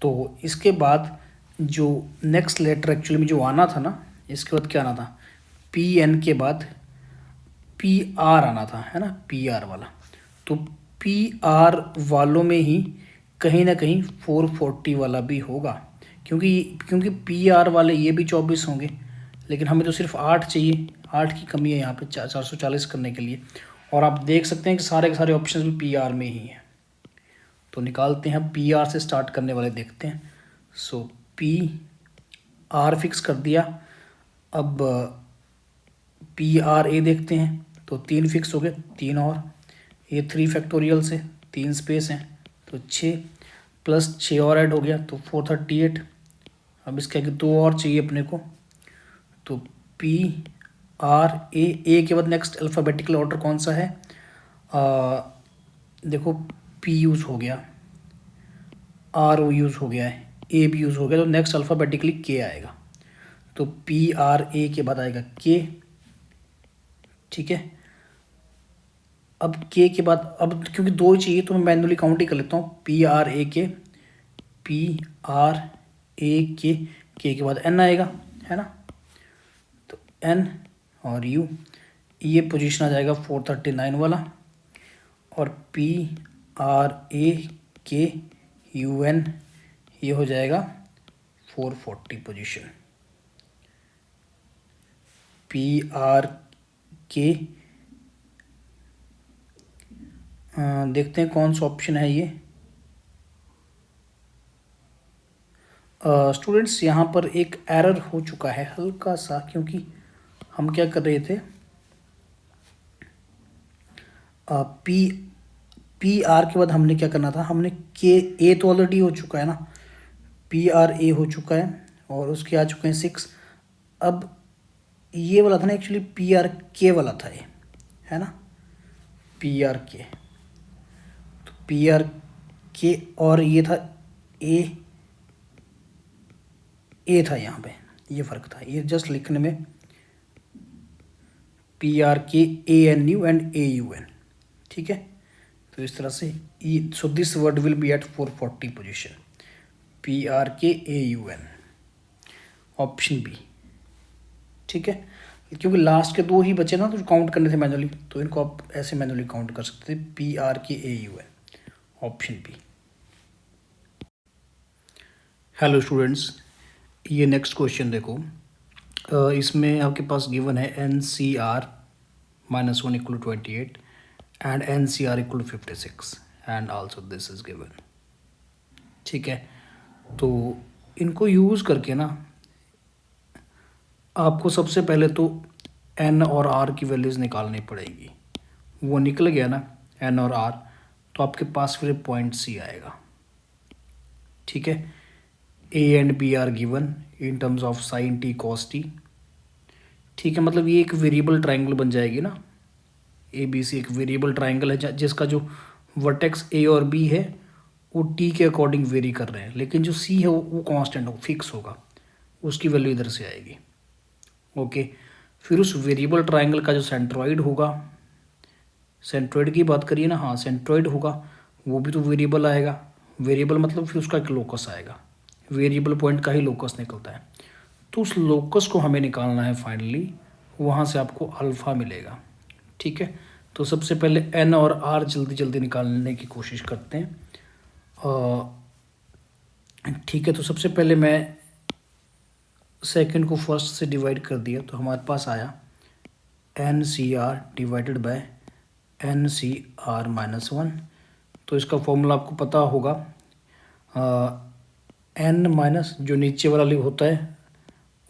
तो इसके बाद जो नेक्स्ट लेटर एक्चुअली में जो आना था ना, इसके बाद क्या आना था, पी एन के बाद पी आर आना था, है ना, पी आर वाला। तो पी आर वालों में ही कहीं ना कहीं 440 वाला भी होगा, क्योंकि पी आर वाले ये भी 24 होंगे, लेकिन हमें तो सिर्फ 8 चाहिए, 8 की कमी है यहाँ पे 440 करने के लिए। और आप देख सकते हैं कि सारे के सारे ऑप्शन भी पी आर में ही हैं, तो निकालते हैं। पी आर से स्टार्ट करने वाले देखते हैं। सो पी आर फिक्स कर दिया। अब पी आर ए देखते हैं, तो 3 फिक्स हो गए, 3 और ये 3 फैक्टोरियल से 3 स्पेस हैं, तो 6 प्लस 6 और ऐड हो गया, तो 438। अब इसके आगे 2 और चाहिए अपने को, तो पी आर ए के बाद नेक्स्ट अल्फ़ाबेटिकल ऑर्डर कौन सा है, देखो पी यूज़ हो गया, आर ओ यूज़ हो गया है, ए भी यूज़ हो गया, तो नेक्स्ट अल्फ़ाबेटिकली के आएगा। तो पी आर ए के बाद आएगा के, ठीक है। अब के बाद, अब क्योंकि 2 चाहिए तो मैं मैनुअली काउंट ही कर लेता हूँ, पी आर ए के बाद एन आएगा, है ना, तो एन और यू, ये पोजीशन आ जाएगा 439 वाला, और पी आर ए के यू एन ये हो जाएगा 440 पोजीशन। पी आर के देखते हैं कौन सा ऑप्शन है ये। स्टूडेंट्स यहाँ पर एक एरर हो चुका है हल्का सा, क्योंकि हम क्या कर रहे थे, पी पी आर के बाद हमने क्या करना था, हमने के ए तो ऑलरेडी हो चुका है ना, पी आर ए हो चुका है और उसके आ चुके हैं 6। अब ये वाला था ना, एक्चुअली पी आर के वाला था ये, है ना, पी आर के, तो पी आर के और ये था ए था यहाँ पे, ये फ़र्क था, ये जस्ट लिखने में P R K A N U and A U N, ठीक है। तो इस तरह से so this word will be at 440 position, P R K A U N, option B, ठीक है। क्योंकि लास्ट के 2 ही बचे ना, तो काउंट करने थे मैनुअली, तो इनको आप ऐसे मैनुअली काउंट कर सकते थे, P R K A U N, option B. Hello students, ये नेक्स्ट क्वेश्चन देखो। इसमें आपके पास गिवन है N C are -1 = 28 and N C R = 56 and also this is given, ठीक है। तो इनको यूज़ करके ना आपको सबसे पहले तो एन और आर की वैल्यूज़ निकालनी पड़ेगी। वो निकल गया ना एन और आर, तो आपके पास फिर पॉइंट सी आएगा, ठीक है। A and B are given in terms of sine t cos t, ठीक है। मतलब ये एक वेरिएबल ट्राइंगल बन जाएगी ना, ए बी सी एक वेरिएबल ट्राइंगल है जिसका जो वर्टेक्स ए और बी है वो टी के अकॉर्डिंग वेरी कर रहे हैं, लेकिन जो सी है वो कांस्टेंट हो, फिक्स होगा, उसकी वैल्यू इधर से आएगी, ओके। फिर उस वेरिएबल ट्राइंगल का जो सेंट्रॉइड होगा, सेंट्रॉइड की बात करिए ना, हाँ सेंट्रॉइड होगा, वो भी तो वेरिएबल आएगा। वेरिएबल मतलब फिर उसका एक लोकस आएगा, वेरिएबल पॉइंट का ही लोकस निकलता है, तो उस लोकस को हमें निकालना है फाइनली, वहाँ से आपको अल्फ़ा मिलेगा, ठीक है। तो सबसे पहले एन और आर जल्दी जल्दी निकालने की कोशिश करते हैं, ठीक है। तो सबसे पहले मैं सेकंड को फर्स्ट से डिवाइड कर दिया, तो हमारे पास आया n C r divided by n C are -1। तो इसका फॉर्मूला आपको पता होगा, एन माइनस जो नीचे वाला होता है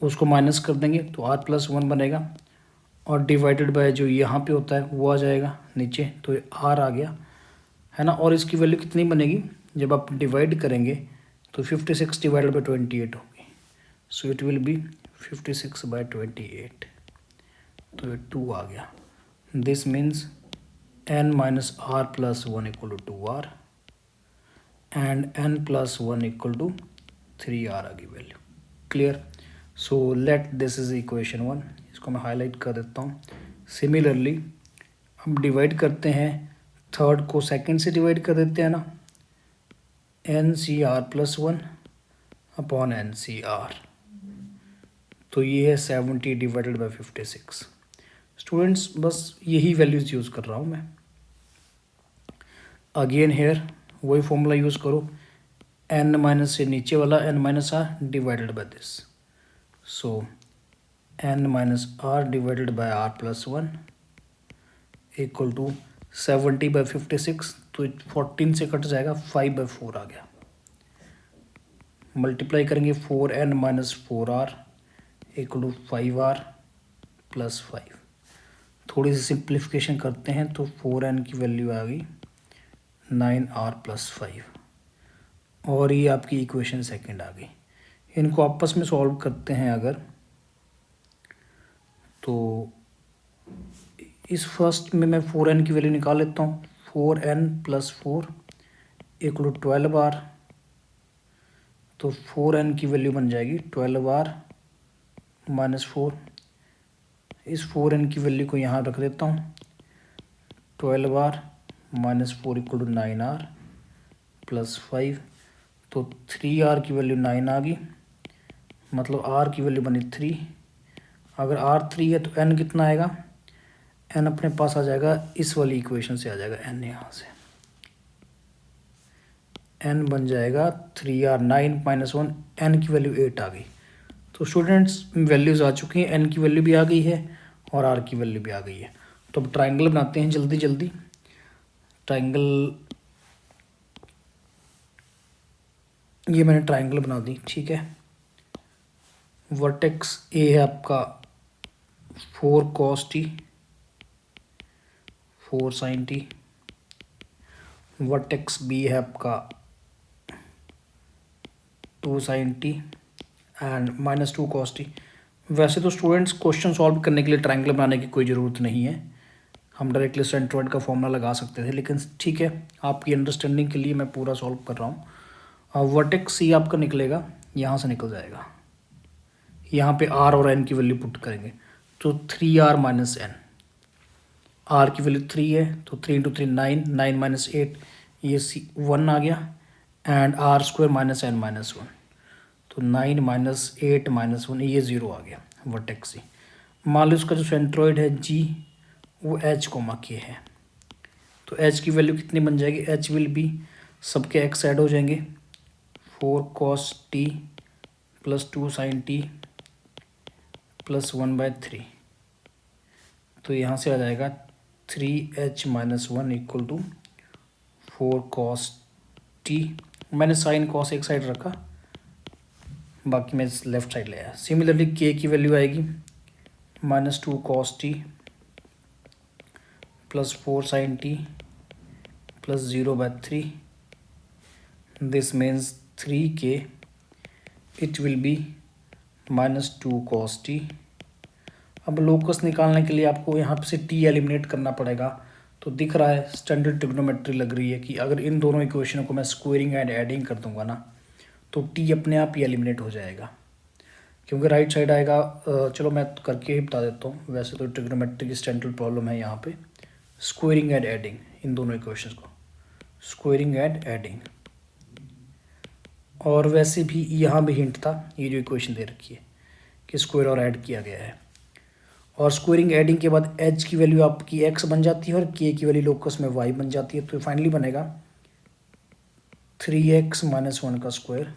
उसको माइनस कर देंगे तो r+1 बनेगा, और डिवाइडेड बाय जो यहाँ पे होता है वो आ जाएगा नीचे, तो r आ गया, है ना। और इसकी वैल्यू कितनी बनेगी जब आप डिवाइड करेंगे, तो 56 डिवाइडेड बाई 28 होगी, सो इट विल बी 56/28, तो ये 2 आ गया। This means n - r+1 = 2r and n+1 = 3r आ गई value, clear. So let this is equation 1, इसको मैं हाईलाइट कर देता हूँ। सिमिलरली हम डिवाइड करते हैं, थर्ड को सेकंड से डिवाइड कर देते हैं ना, NCr+1 अपॉन NCr, तो ये है 70 डिवाइडेड बाई 56। स्टूडेंट्स बस यही वैल्यूज़ यूज़ कर रहा हूँ मैं। अगेन हेयर वही फॉर्मूला यूज़ करो, n माइनस से नीचे वाला n - r divided by this, so n - r divided by r+1 = 70/56, तो 14 से कट जाएगा, 5/4 आ गया। मल्टीप्लाई करेंगे 4n - 4r = 5r + 5। थोड़ी सी सिंप्लीफिकेशन करते हैं तो 4n की वैल्यू आ गई 9r + 5, और ये आपकी इक्वेशन सेकंड आ गई। इनको आपस में सॉल्व करते हैं अगर, तो इस फर्स्ट में मैं 4n की वैल्यू निकाल लेता हूँ, 4n + 4 = 12r, तो 4n की वैल्यू बन जाएगी 12r - 4। इस 4n की वैल्यू को यहाँ रख देता हूँ, 12r - 4 = 9r + 5, तो 3r की वैल्यू 9 आ गई, मतलब r की वैल्यू बनी 3। अगर r 3 है तो n कितना आएगा, n अपने पास आ जाएगा, इस वाली इक्वेशन से आ जाएगा n, यहाँ से n बन जाएगा 3r, 9 - 1, n की वैल्यू 8 आ गई। तो स्टूडेंट्स वैल्यूज़ आ चुकी हैं, n की वैल्यू भी आ गई है और r की वैल्यू भी आ गई है। तो अब ट्राइंगल बनाते हैं जल्दी जल्दी। ट्राइंगल, ये मैंने ट्राइंगल बना दी, ठीक है। वर्टेक्स ए है आपका 4 cos t, 4 sin t, vertex B है आपका 2 sin t and -2 cos t। वैसे तो स्टूडेंट्स क्वेश्चन सॉल्व करने के लिए ट्रायंगल बनाने की कोई ज़रूरत नहीं है, हम डायरेक्टली सेंट्रॉइड का फॉर्मूला लगा सकते थे, लेकिन ठीक है आपकी अंडरस्टैंडिंग के लिए मैं पूरा सॉल्व कर रहा हूँ। वर्टेक्स सी आपका निकलेगा, यहाँ से निकल जाएगा, यहाँ पे आर और एन की वैल्यू पुट करेंगे तो 3r - n, आर की वैल्यू 3 है तो 3 × 3 9, 9 - 8 ये 1 आ गया, एंड r² - n - 1 तो 9 - 8 - 1 ये 0 आ गया वर्टेक्स सी। मान लो उसका जो सेंट्रॉइड है जी वो h, के है, तो h की वैल्यू कितनी बन जाएगी, h विल बी, सबके x ऐड हो जाएंगे, 4 cos t + 2 sin t + 1/3, तो यहाँ से आ जाएगा 3h - 1 = 4 cos t। मैंने साइन कॉस एक साइड रखा, बाकी मैं लेफ्ट साइड ले आया। सिमिलरली k की वैल्यू आएगी -2 cos t + 4 sin t + 0/3, this means 3k, it will be -2 cos t। अब लोकस निकालने के लिए आपको यहाँ से t एलिमिनेट करना पड़ेगा, तो दिख रहा है स्टैंडर्ड ट्रिग्नोमेट्री लग रही है कि अगर इन दोनों इक्वेशनों को मैं स्क्वायरिंग एंड एडिंग कर दूंगा ना तो t अपने आप ही एलिमिनेट हो जाएगा, क्योंकि राइट साइड आएगा। चलो मैं करके ही बता देता हूँ, वैसे तो ट्रिग्नोमेट्री की स्टैंडर्ड प्रॉब्लम है यहाँ पे, स्क्वायरिंग एंड एडिंग इन दोनों इक्वेशंस को, स्क्वायरिंग एंड एडिंग। और वैसे भी यहाँ भी हिंट था, ये जो इक्वेशन दे रखी है कि स्क्वायर और ऐड किया गया है, और स्क्वायरिंग एडिंग के बाद h की वैल्यू आपकी x बन जाती है और k की वैल्यू लोकस में y बन जाती है, तो फाइनली बनेगा 3x - 1 का स्क्वायर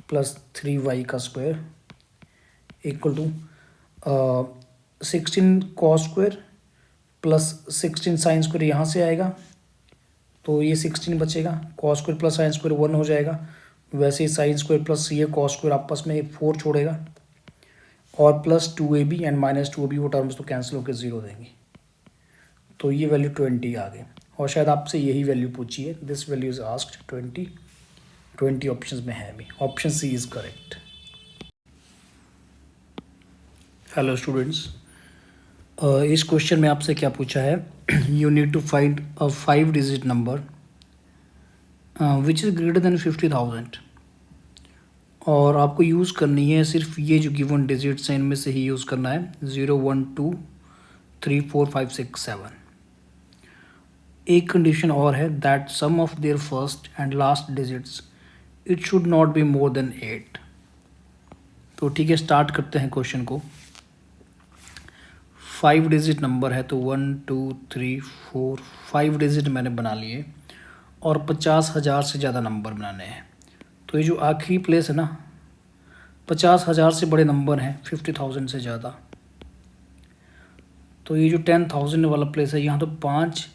+ 3y का square = 16 cos square + 16 sine square, यहाँ से आएगा तो ये 16 बचेगा, cos स्क्वायर + साइन स्क्वायर 1 हो जाएगा, वैसे ही साइन स्क्वायर प्लस ये cos स्क्वायर आपस में 4 छोड़ेगा, और +2ab एंड -2ab वो टर्म्स तो कैंसिल होकर 0 देंगी, तो ये वैल्यू 20 आ गई। और शायद आपसे यही वैल्यू पूछी है, this value is asked 20 options में है भी, option C is correct. Hello students, इस क्वेश्चन में आपसे क्या पूछा है, you need to find a 5 digit number which is greater than 50,000, और आपको यूज़ करनी है सिर्फ ये जो गिवन डिजिट्स हैं इनमें से ही यूज़ करना है, 0 1 2 3 4 5 6 7। एक कंडीशन और है, that sum of their first and last digits it should not be more than 8। तो ठीक है, स्टार्ट करते हैं क्वेश्चन को। 5 डिजिट नंबर है तो 1 2 3 4 5 डिजिट मैंने बना लिए, और 50,000 से ज़्यादा नंबर बनाने हैं। तो ये जो आखिरी प्लेस है ना, 50,000 से बड़े नंबर हैं, 50,000 से ज़्यादा, तो ये जो 10,000 वाला प्लेस है यहाँ तो 5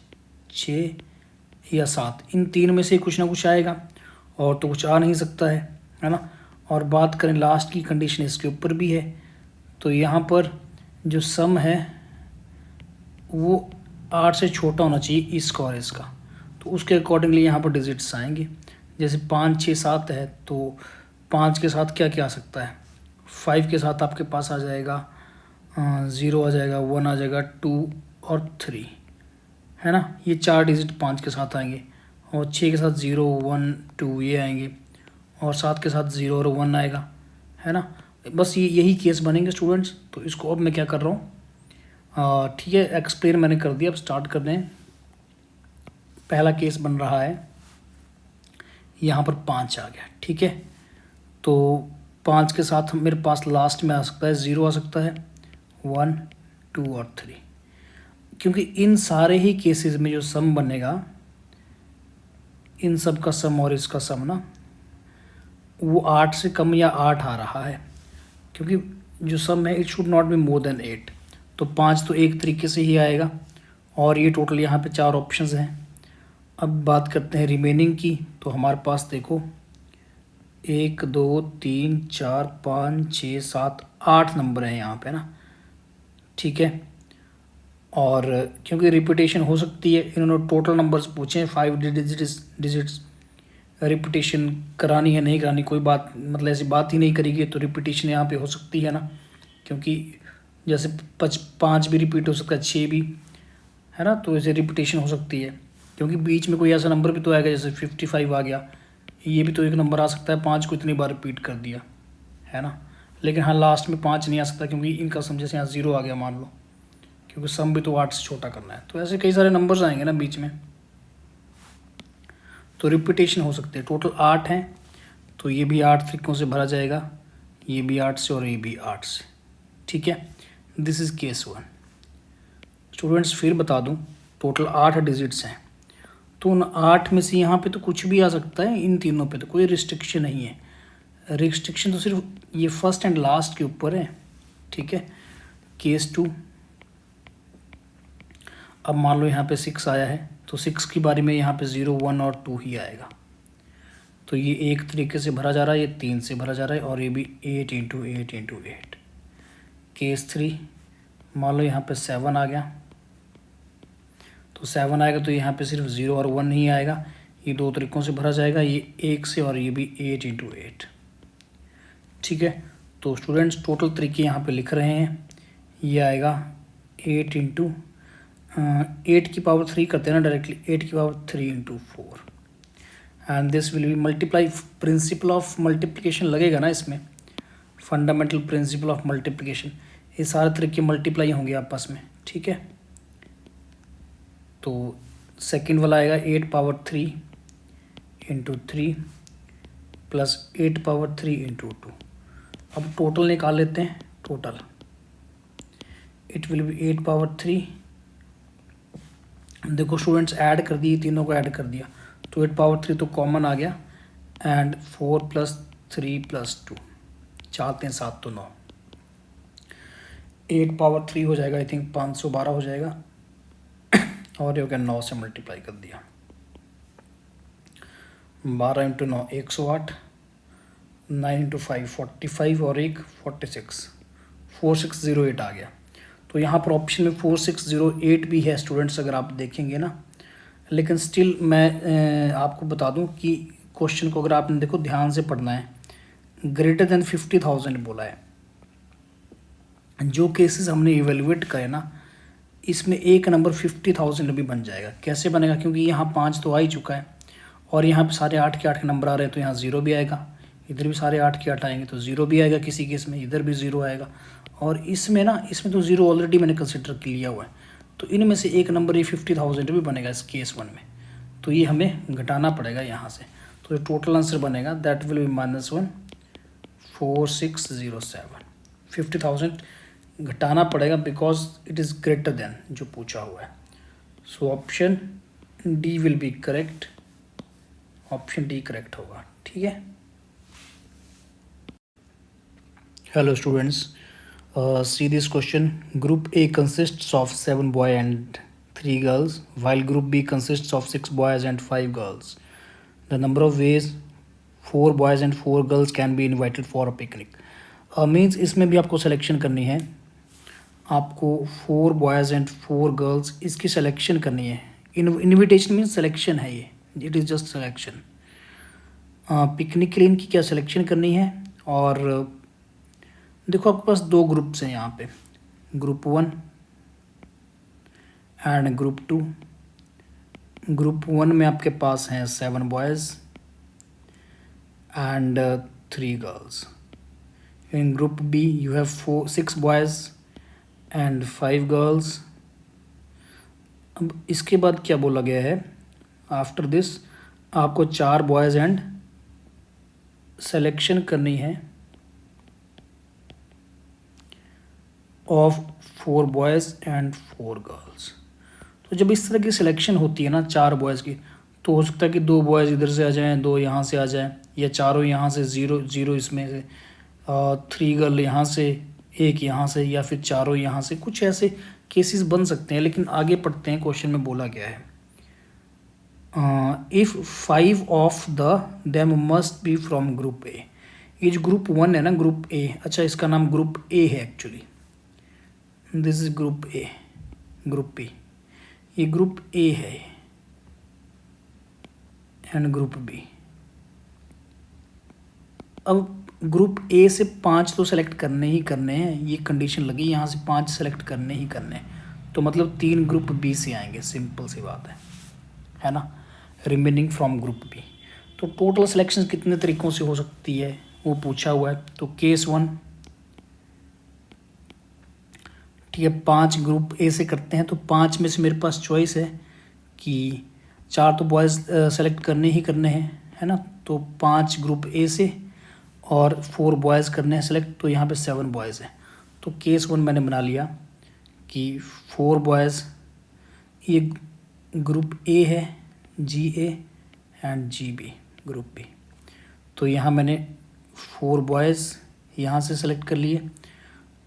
6 या 7 इन तीन में से कुछ ना कुछ आएगा, और तो कुछ आ नहीं सकता है ना। और बात करें लास्ट की कंडीशन, इसके ऊपर भी है, तो यहाँ पर जो सम है वो 8 से छोटा होना चाहिए इसका और इसका, तो उसके अकॉर्डिंगली यहाँ पर डिजिट्स आएंगे। जैसे 5 6 7 है तो 5 के साथ क्या क्या आ सकता है, 5 के साथ आपके पास आ जाएगा 0 आ जाएगा, 1 आ जाएगा, 2 और 3 है ना, ये 4 डिजिट 5 के साथ आएंगे, और 6 के साथ 0 1 2 ये आएंगे, और 7 के साथ 0 और 1 आएगा, है ना। बस ये यही केस बनेंगे स्टूडेंट्स। तो इसको अब मैं क्या कर रहा हूँ, ठीक है, एक्सप्लेन मैंने कर दिया, अब स्टार्ट कर दें। पहला केस बन रहा है, यहाँ पर 5 आ गया, ठीक है, तो 5 के साथ मेरे पास लास्ट में आ सकता है 0 आ सकता है, 1 2 और 3, क्योंकि इन सारे ही केसेस में जो सम बनेगा, इन सब का सम और इसका सम ना वो 8 से कम या 8 आ रहा है, क्योंकि जो सम है it should not be more than 8, तो 5 तो एक तरीके से ही आएगा, और ये टोटल यहाँ पे 4 ऑप्शंस हैं। अब बात करते हैं रिमेनिंग की, तो हमारे पास देखो 1 2 3 4 5 6 7 8 नंबर हैं यहाँ पे ना, ठीक है। और क्योंकि रिपीटेशन हो सकती है, इन्होंने टोटल नंबर्स पूछे हैं 5 डिजिट्स। रिपीटेशन करानी है नहीं करानी, कोई बात मतलब ऐसी बात ही नहीं करेगी, तो रिपीटेशन यहाँ पे हो सकती है ना, क्योंकि जैसे 5 भी रिपीट हो सकता है, 6 भी, है ना, तो ऐसे रिपीटेशन हो सकती है। क्योंकि बीच में कोई ऐसा नंबर भी तो आएगा, जैसे 55 आ गया, ये भी तो एक नंबर आ सकता है, 5 को इतनी बार रिपीट कर दिया, है ना। लेकिन हाँ, लास्ट में 5 नहीं आ सकता, क्योंकि इनका सम जैसे यहाँ 0 आ गया मान लो, क्योंकि सम भी तो 8 से छोटा करना है, तो ऐसे कई सारे नंबर्स आएंगे ना बीच में, तो रिपीटेशन हो सकते हैं। टोटल 8 हैं, तो ये भी 8 तरीकों से भरा जाएगा, ये भी 8 से और ये भी 8 से, ठीक है। This is case 1। स्टूडेंट्स फिर बता दूं, टोटल 8 डिजिट्स हैं, तो उन 8 में से यहाँ पे तो कुछ भी आ सकता है, इन तीनों पे तो कोई रिस्ट्रिक्शन नहीं है। रिस्ट्रिक्शन तो सिर्फ ये फर्स्ट एंड लास्ट के ऊपर है, ठीक है। केस 2, अब मान लो यहाँ पे 6 आया है, तो 6 की बारी में यहाँ पे 0, 1 और 2 ही आएगा, तो ये एक तरीके से भरा जा रहा है, ये 3 से भरा जा रहा है, और ये भी 8 इंटू 8 इंटू 8। केस 3, मान लो यहाँ पे 7 आ गया, तो 7 आएगा तो यहाँ पे सिर्फ 0 और 1 नहीं आएगा, ये 2 तरीक़ों से भरा जाएगा, ये 1 से और ये भी 8 इंटू 8, ठीक है। तो स्टूडेंट्स टोटल तरीके यहाँ पे लिख रहे हैं, ये आएगा 8 इंटू 8 की पावर 3 करते हैं ना डायरेक्टली, 8 की power 3 into 4, and this will be multiply, principle of multiplication लगेगा ना इसमें, फंडामेंटल प्रिंसिपल ऑफ मल्टीप्लिकेशन, ये सारे तरीके मल्टीप्लाई होंगे आपस में, ठीक है। तो सेकंड वाला आएगा 8 power 3 into 3 plus 8 power 3 into 2। अब टोटल निकाल लेते हैं, total it will B 8 power 3, देखो स्टूडेंट्स ऐड कर दिए, तीनों को ऐड कर दिया, तो 8 पावर 3 तो कॉमन आ गया, एंड 4 प्लस 3 प्लस 2, 4 3 7 तो 9, 8 पावर 3 हो जाएगा, आई थिंक 512 हो जाएगा, और ये हो गया 9 से मल्टीप्लाई कर दिया, 12 इंटू 9 108, 9 इंटू 5 45 और 1 46, 4608 आ गया। तो यहाँ पर ऑप्शन में 4608 भी है स्टूडेंट्स, अगर आप देखेंगे ना, लेकिन स्टिल मैं आपको बता दूं कि क्वेश्चन को अगर आपने देखो ध्यान से पढ़ना है, ग्रेटर देन 50,000 बोला है। जो केसेस हमने इवेलुएट करे ना, इसमें एक नंबर 50,000 भी बन जाएगा। कैसे बनेगा, क्योंकि यहाँ 5 तो आ ही चुका है, और यहाँ पे सारे 8 के 8 के नंबर आ रहे हैं, तो यहाँ 0 भी आएगा, इधर भी सारे 8 के 8 आएंगे तो 0 भी आएगा किसी केस में, इधर भी 0 आएगा, और इसमें ना, इसमें तो 0 ऑलरेडी मैंने कंसिडर लिया हुआ है, तो इनमें से एक नंबर ये 50,000 भी बनेगा इस केस 1 में, तो ये हमें घटाना पड़ेगा यहाँ से, तो ये टोटल आंसर बनेगा दैट विल बी -1 4607। 50,000 घटाना पड़ेगा because it is greater then जो पूछा हुआ है। So option D will be correct, option D correct होगा, ठीक है। Hello students, see this question. Group A consists of 7 boys and 3 girls, while Group B consists of 6 boys and 5 girls. The number of ways 4 boys and 4 girls can be invited for a picnic. Means इसमें भी आपको selection करनी है, आपको 4 boys and 4 girls इसकी selection करनी है। Invitation means selection है, ये it is just selection. Picnic के लिए इनकी क्या सिलेक्शन करनी है, और देखो आपके पास 2 ग्रुप्स हैं यहाँ पे, ग्रुप 1 एंड ग्रुप 2। ग्रुप 1 में आपके पास हैं 7 boys and 3 girls. In group B you have 6 boys and 5 girls. अब इसके बाद क्या बोला गया है, आफ्टर दिस आपको 4 बॉयज़ एंड सेलेक्शन करनी है ऑफ 4 बॉयज़ एंड 4 गर्ल्स। तो जब इस तरह की सिलेक्शन होती है ना 4 बॉयज़ की, तो हो सकता है कि 2 बॉयज़ इधर से आ जाएं, 2 यहाँ से आ जाएं, या चारों यहाँ से, 0 इसमें से, 3 गर्ल यहाँ से, 1 यहाँ से, या फिर चारों यहाँ से, कुछ ऐसे केसेस बन सकते हैं। लेकिन आगे पढ़ते हैं, क्वेश्चन में बोला गया है if 5 of the them must be from group ए। ये जो ग्रुप 1 है ना, ग्रुप ए, अच्छा इसका नाम ग्रुप ए है actually, this is group A, group B, ये ग्रुप ए है एंड ग्रुप बी। अब ग्रुप ए से 5 तो सेलेक्ट करने ही करने हैं, ये कंडीशन लगी, यहाँ से 5 सेलेक्ट करने ही करने हैं, तो मतलब 3 ग्रुप बी से आएंगे, सिंपल सी बात है ना, रिमेनिंग फ्रॉम ग्रुप बी। तो टोटल सिलेक्शन कितने तरीक़ों से हो सकती है वो पूछा हुआ है। तो केस 1, ठीक है, 5 ग्रुप ए से करते हैं, तो 5 में से मेरे पास चॉइस है कि 4 तो बॉयज़ सेलेक्ट करने ही करने हैं, है ना, तो 5 ग्रुप ए से और 4 बॉयज़ करने हैं सेलेक्ट, तो यहाँ पे 7 बॉयज़ हैं। तो केस 1 मैंने बना लिया कि 4 बॉयज़, ये ग्रुप ए है, G A and G B group B. तो यहाँ मैंने 4 बॉयज़ यहाँ से सेलेक्ट कर लिए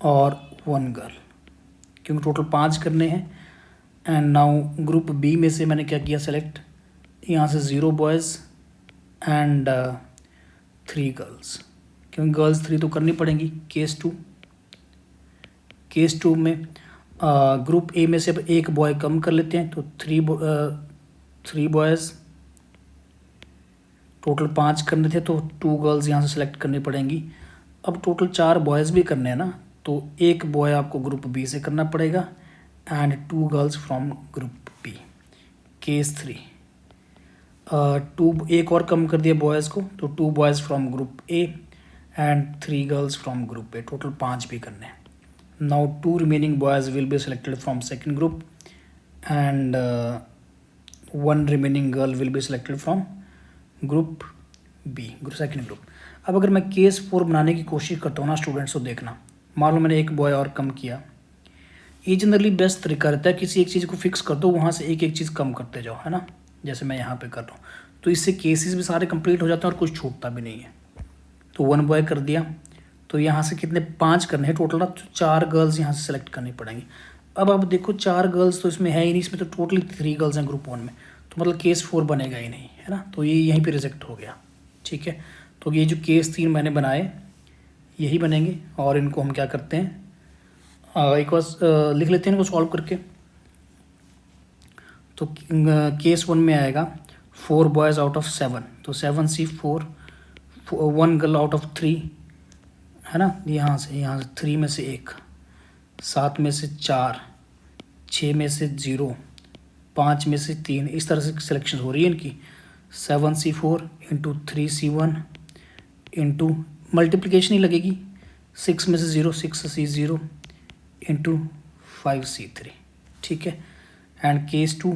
और 1 गर्ल, क्योंकि टोटल 5 करने हैं। एंड नाउ ग्रुप बी में से मैंने क्या किया सेलेक्ट, यहाँ से 0 बॉयज़ एंड 3 गर्ल्स, क्योंकि गर्ल्स 3 तो करनी पड़ेंगी। केस 2 में ग्रुप ए में से अब 1 बॉय कम कर लेते हैं, तो 3 बॉयज़, टोटल 5 करने थे, तो 2 गर्ल्स यहाँ से सेलेक्ट करनी पड़ेंगी। अब टोटल 4 बॉयज़ भी करने हैं ना, तो 1 बॉय आपको ग्रुप बी से करना पड़ेगा and 2 girls from group B. Case 3, 1 और कम कर दिया बॉयज़ को, तो 2 boys from group A and 3 girls from group A, total 5 भी करने हैं। Now 2 remaining boys will be selected from second group and 1 remaining girl will be selected from group B, second group. अब अगर मैं case 4 बनाने की कोशिश करता हूँ ना स्टूडेंट्स, तो देखना, मान लो मैंने 1 बॉय और कम किया, ये जनरली बेस्ट तरीका रहता है, किसी एक चीज़ को फिक्स कर दो, वहाँ से एक एक चीज़ कम करते जाओ, है ना, जैसे मैं यहाँ पे कर रहा हूँ, तो इससे केसेस भी सारे कंप्लीट हो जाते हैं और कुछ छूटता भी नहीं है। तो 1 बॉय कर दिया, तो यहाँ से कितने 5 करने हैं टोटल ना, तो 4 गर्ल्स यहाँ से सेलेक्ट करनी पड़ेंगी। अब आप देखो 4 गर्ल्स तो इसमें है ही नहीं, इसमें तो टोटली 3 गर्ल्स हैं ग्रुप 1 में, तो मतलब केस 4 बनेगा ही नहीं, है ना, तो ये यहीं पे रिजेक्ट हो गया। ठीक है, तो ये जो केस 3 मैंने बनाए यही बनेंगे, और इनको हम क्या करते हैं, एक बार लिख लेते हैं इनको सॉल्व करके। तो केस 1 में आएगा 4 बॉयज़ आउट ऑफ 7, तो 7 सी 4, 1 गर्ल आउट ऑफ 3, है ना, यहाँ से 3 में से 1, 7 में से 4, 6 में से 0, 5 में से 3, इस तरह से सिलेक्शन हो रही है इनकी। 7C4 into 3C1 into multiplication ही लगेगी, 6 में से 0, 6C0 इंटू 5C3। ठीक है, and case 2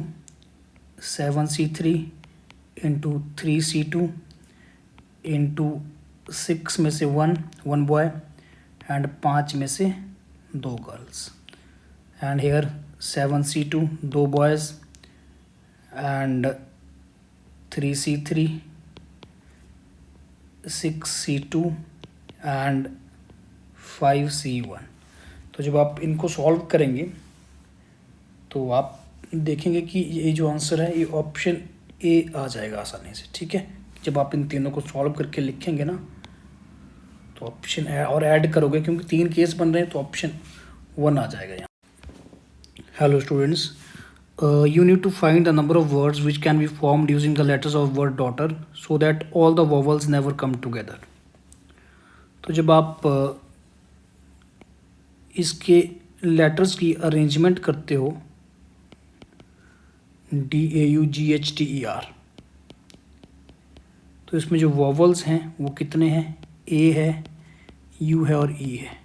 7C3 into 3C2 into 6 में से 1 बॉय एंड 5 में से 2 girls, and here 7C2 2 boys and 3C3 6C2 and 5C1। तो जब आप इनको सॉल्व करेंगे तो आप देखेंगे कि ये जो आंसर है ये ऑप्शन ए आ जाएगा आसानी से। ठीक है, जब आप इन तीनों को सॉल्व करके लिखेंगे ना, तो ऑप्शन और ऐड करोगे, क्योंकि 3 केस बन रहे हैं, तो ऑप्शन 1 आ जाएगा यहाँ। Hello students, you need to find the number of words which can be formed using the letters of word daughter so that all the vowels never come together। तो जब आप इसके लेटर्स की अरेंजमेंट करते हो, DAUGHTER, तो इसमें जो वॉवल्स हैं वो कितने हैं, A है, U है और E है,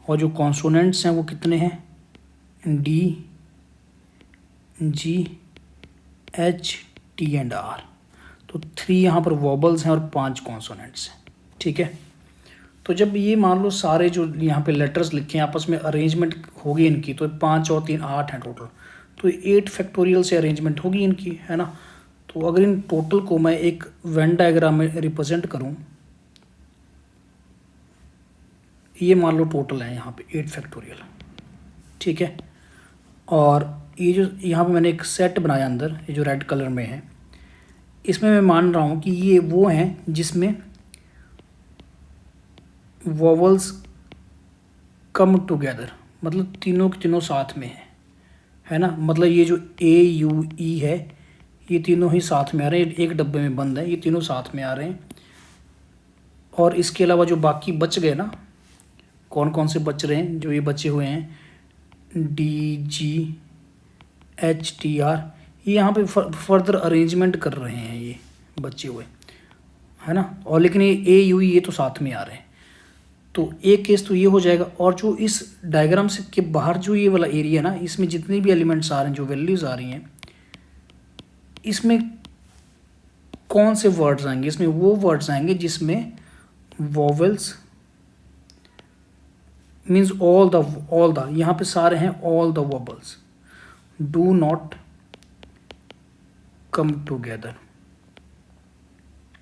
और जो कॉन्सोनेंट्स हैं वो कितने हैं, D, G, H, T and R। तो 3 यहाँ पर वॉबल्स हैं और 5 कॉन्सोनेंट्स हैं। ठीक है, तो जब ये मान लो सारे जो यहाँ पे लेटर्स लिखे हैं आपस में अरेंजमेंट होगी इनकी, तो 5 और 3 8 हैं टोटल, तो 8 फैक्टोरियल से अरेंजमेंट होगी इनकी, है ना। तो अगर इन टोटल को मैं एक वेन डायग्राम में रिप्रेजेंट करूँ, ये मान लो टोटल है यहाँ पे 8 फैक्टोरियल। ठीक है, और ये जो यहाँ पे मैंने एक सेट बनाया अंदर, ये जो रेड कलर में है, इसमें मैं मान रहा हूँ कि ये वो हैं जिसमें वॉवल्स कम टुगेदर, मतलब तीनों के तीनों साथ में है ना। मतलब ये जो ए यू ई है ये तीनों ही साथ में आ रहे हैं, एक डब्बे में बंद है, ये तीनों साथ में आ रहे हैं। और इसके अलावा जो बाकी बच गए ना, कौन कौन से बच रहे हैं, जो ये बचे हुए हैं D G H T R, ये यहाँ पे फर्दर अरेंजमेंट कर रहे हैं ये बचे हुए, है ना। और लेकिन ये ए यू ये तो साथ में आ रहे हैं। तो एक केस तो ये हो जाएगा। और जो इस डायग्राम से के बाहर जो ये वाला एरिया ना, इसमें जितने भी एलिमेंट्स आ रहे हैं, जो वैल्यूज़ आ रही हैं, इसमें कौन से वर्ड्स आएंगे, इसमें वो वर्ड्स आएंगे जिसमें वॉवेल्स मीन्स ऑल द यहाँ पे सारे हैं all the वॉबल्स do not come together,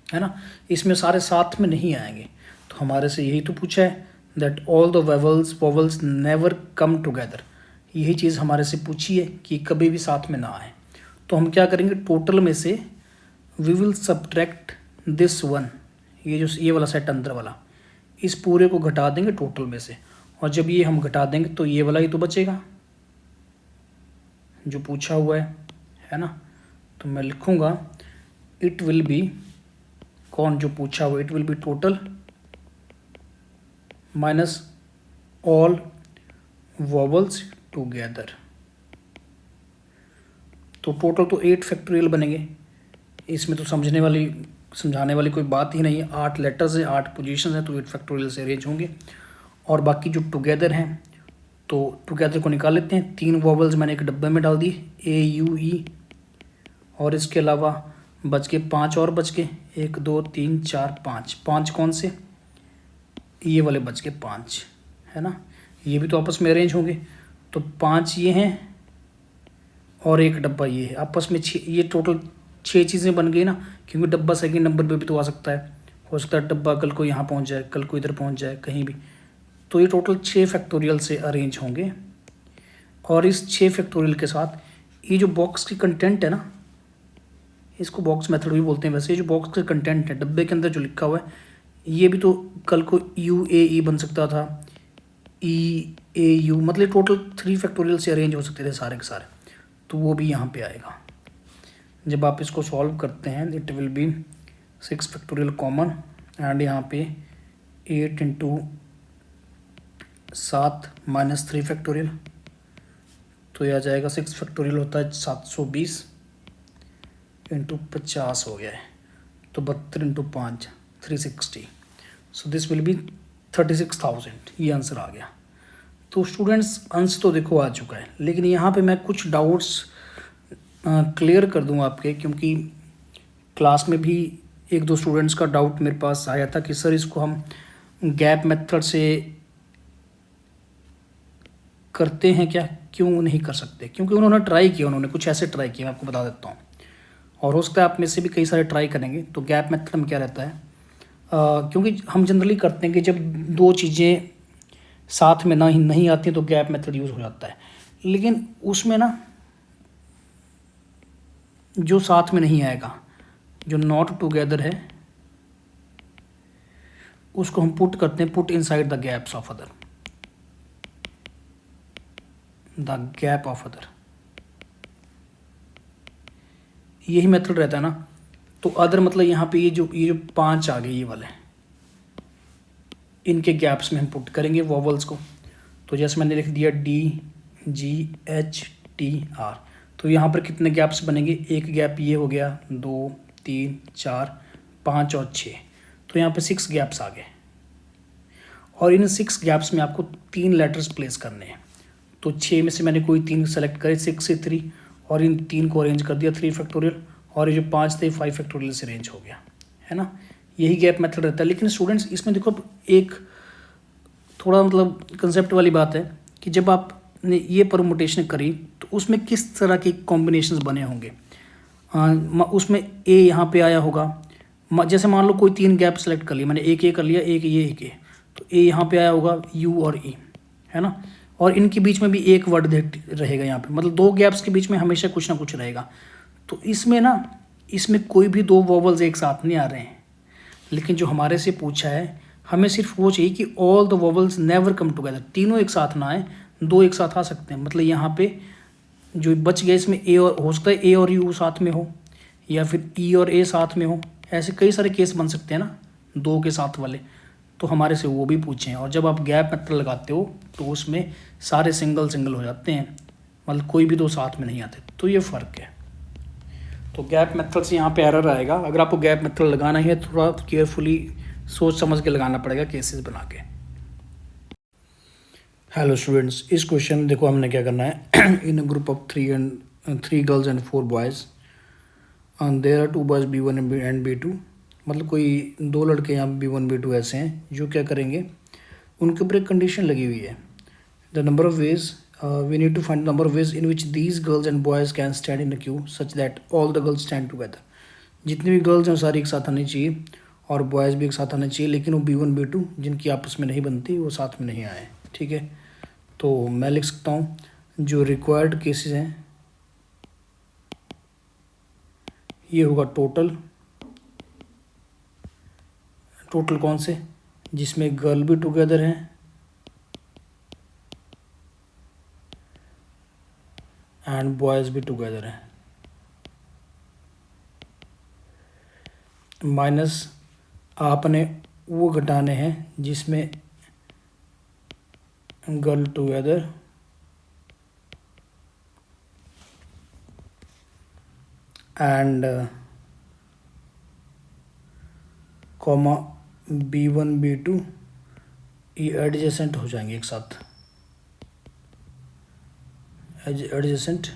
है ना। इसमें सारे साथ में नहीं आएंगे। तो हमारे से यही तो पूछा है that all the vowels never come together, यही चीज़ हमारे से पूछी है कि कभी भी साथ में ना आए। तो हम क्या करेंगे, टोटल में से we will subtract this one, ये वाला सेट अंदर वाला, इस पूरे को घटा देंगे टोटल में से। और जब ये हम घटा देंगे तो ये वाला ही तो बचेगा जो पूछा हुआ है ना। तो मैं लिखूँगा इट विल बी, कौन जो पूछा हुआ, it will B total minus all vowels together. तो टोटल तो 8 फैक्टोरियल बनेंगे। इसमें तो समझाने वाली कोई बात ही नहीं है। 8 लेटर्स हैं, 8 पोजीशन हैं, तो 8 फैक्टोरियल से अरेंज होंगे। और बाकी जो टुगेदर हैं, तो टुगेदर को निकाल लेते हैं। 3 वॉवल्स मैंने एक डब्बे में डाल दी, ए यू ई, और इसके अलावा बच के 5 और बच के, 1 2 3 4 5, 5 कौन से, ये वाले बच के 5, है ना। ये भी तो आपस में अरेंज होंगे। तो 5 ये हैं और एक डब्बा ये है, आपस में 6, ये टोटल 6 चीज़ें बन गई ना, क्योंकि डब्बा सेकंड नंबर पे भी तो आ सकता है। हो सकता है डब्बा कल को यहाँ पहुँच जाए, कल को इधर पहुँच जाए, कहीं भी। तो ये टोटल 6 फैक्टोरियल से अरेंज होंगे। और इस 6 फैक्टोरियल के साथ ये जो बॉक्स की कंटेंट है ना, इसको बॉक्स मेथड भी बोलते हैं वैसे। ये जो बॉक्स का कंटेंट है डब्बे के अंदर जो लिखा हुआ है, ये भी तो कल को यू ए ई बन सकता था, ई ए यू, मतलब टोटल 3 फैक्टोरियल से अरेंज हो सकते थे सारे के सारे। तो वो भी यहाँ पे आएगा। जब आप इसको सॉल्व करते हैं, it will B 6 factorial common, and यहाँ पे 8 इंटू 7 माइनस 3 फैक्टोरियल, तो ये आ जाएगा 6 फैक्टोरियल होता है 720 इंटू 50 हो गया है, तो 72 into 5 360। So this will be 36,000, ये आंसर आ गया। तो स्टूडेंट्स अंश तो देखो आ चुका है, लेकिन यहाँ पे मैं कुछ डाउट्स क्लियर कर दूँ आपके, क्योंकि क्लास में भी 1-2 स्टूडेंट्स का डाउट मेरे पास आया था कि सर इसको हम गैप मेथड से करते हैं क्या, क्यों नहीं कर सकते। क्योंकि उन्होंने ट्राई किया, उन्होंने कुछ ऐसे ट्राई किया, मैं आपको बता देता हूँ। और हो सकता है आप में से भी कई सारे ट्राई करेंगे। तो गैप मेथड में क्या रहता है, क्योंकि हम जनरली करते हैं कि जब 2 चीज़ें साथ में नहीं आती तो गैप मेथड यूज़ हो जाता है। लेकिन उसमें ना जो साथ में नहीं आएगा, जो नॉट टुगेदर है, उसको हम पुट करते हैं, put inside the gaps of other, the gap of other, यही मेथड रहता है ना। तो अदर मतलब यहाँ पे ये जो 5 आ गए ये वाले, इनके गैप्स में हम पुट करेंगे वॉवल्स को। तो जैसे मैंने लिख दिया D G H T R, तो यहाँ पर कितने गैप्स बनेंगे, एक गैप ये हो गया, 2 3 4 5 और 6, तो यहाँ पे 6 गैप्स आ गए। और इन 6 गैप्स में आपको 3 लेटर्स प्लेस करने हैं। तो 6 में से मैंने कोई 3 सेलेक्ट करे, 6 से 3, और इन 3 को अरेंज कर दिया 3 फैक्टोरियल, और ये जो 5 थे 5 फैक्टोरियल से अरेंज हो गया, है ना। यही गैप मेथड रहता है। लेकिन स्टूडेंट्स इसमें देखो एक थोड़ा मतलब कंसेप्ट वाली बात है कि जब आपने ये परमुटेशन करी तो उसमें किस तरह के कॉम्बिनेशंस बने होंगे। उसमें ए यहाँ पे आया होगा, जैसे मान लो कोई 3 गैप सेलेक्ट कर लिया मैंने, एक ये कर लिया, एक ये, एक ये, तो ए यहाँ पे आया होगा यू और ई, है ना। और इनके बीच में भी एक वर्ड रहेगा यहाँ पे, मतलब 2 गैप्स के बीच में हमेशा कुछ ना कुछ रहेगा। तो इसमें कोई भी 2 वॉवल्स एक साथ नहीं आ रहे हैं। लेकिन जो हमारे से पूछा है, हमें सिर्फ वो चाहिए कि all the vowels never come together, तीनों एक साथ ना आए, 2 एक साथ आ सकते हैं। मतलब यहाँ पे जो बच गया इसमें ए और हो सकता है ए और यू साथ में हो, या फिर ई और ए साथ में हो, ऐसे कई सारे केस बन सकते हैं ना दो के साथ वाले, तो हमारे से वो भी पूछे हैं। और जब आप गैप मेथड लगाते हो तो उसमें सारे सिंगल सिंगल हो जाते हैं, मतलब कोई भी दो साथ में नहीं आते, तो ये फ़र्क है। तो गैप मेथड से यहाँ पे एरर आएगा। अगर आपको गैप मेथड लगाना है थोड़ा केयरफुली सोच समझ के लगाना पड़ेगा केसेस बना के। हेलो स्टूडेंट्स, इस क्वेश्चन में देखो हमने क्या करना है। In a group of three girls and 4 boys and there are 2 boys B1 and B2, मतलब कोई दो लड़के यहाँ B1 B2 ऐसे हैं जो क्या करेंगे, उनके ऊपर एक कंडीशन लगी हुई है। The number of ways we need to find the number of ways in which these girls and boys can stand in a queue such that all the girls stand together. जितनी भी girls हैं वो सारी एक साथ आनी चाहिए और बॉयज़ भी एक साथ आने चाहिए, लेकिन वो B1 B2 जिनकी आपस में नहीं बनती वो साथ में नहीं आए। ठीक है, तो मैं लिख सकता हूँ जो रिक्वायर्ड केसेस हैं ये होगा टोटल कौन से, जिसमें गर्ल भी टुगेदर हैं एंड बॉयज़ भी टुगेदर हैं, माइनस आपने वो घटाने हैं जिसमें girl together and comma B1 B2 ये एडजेसेंट हो जाएंगे एक साथ, एडजेसेंट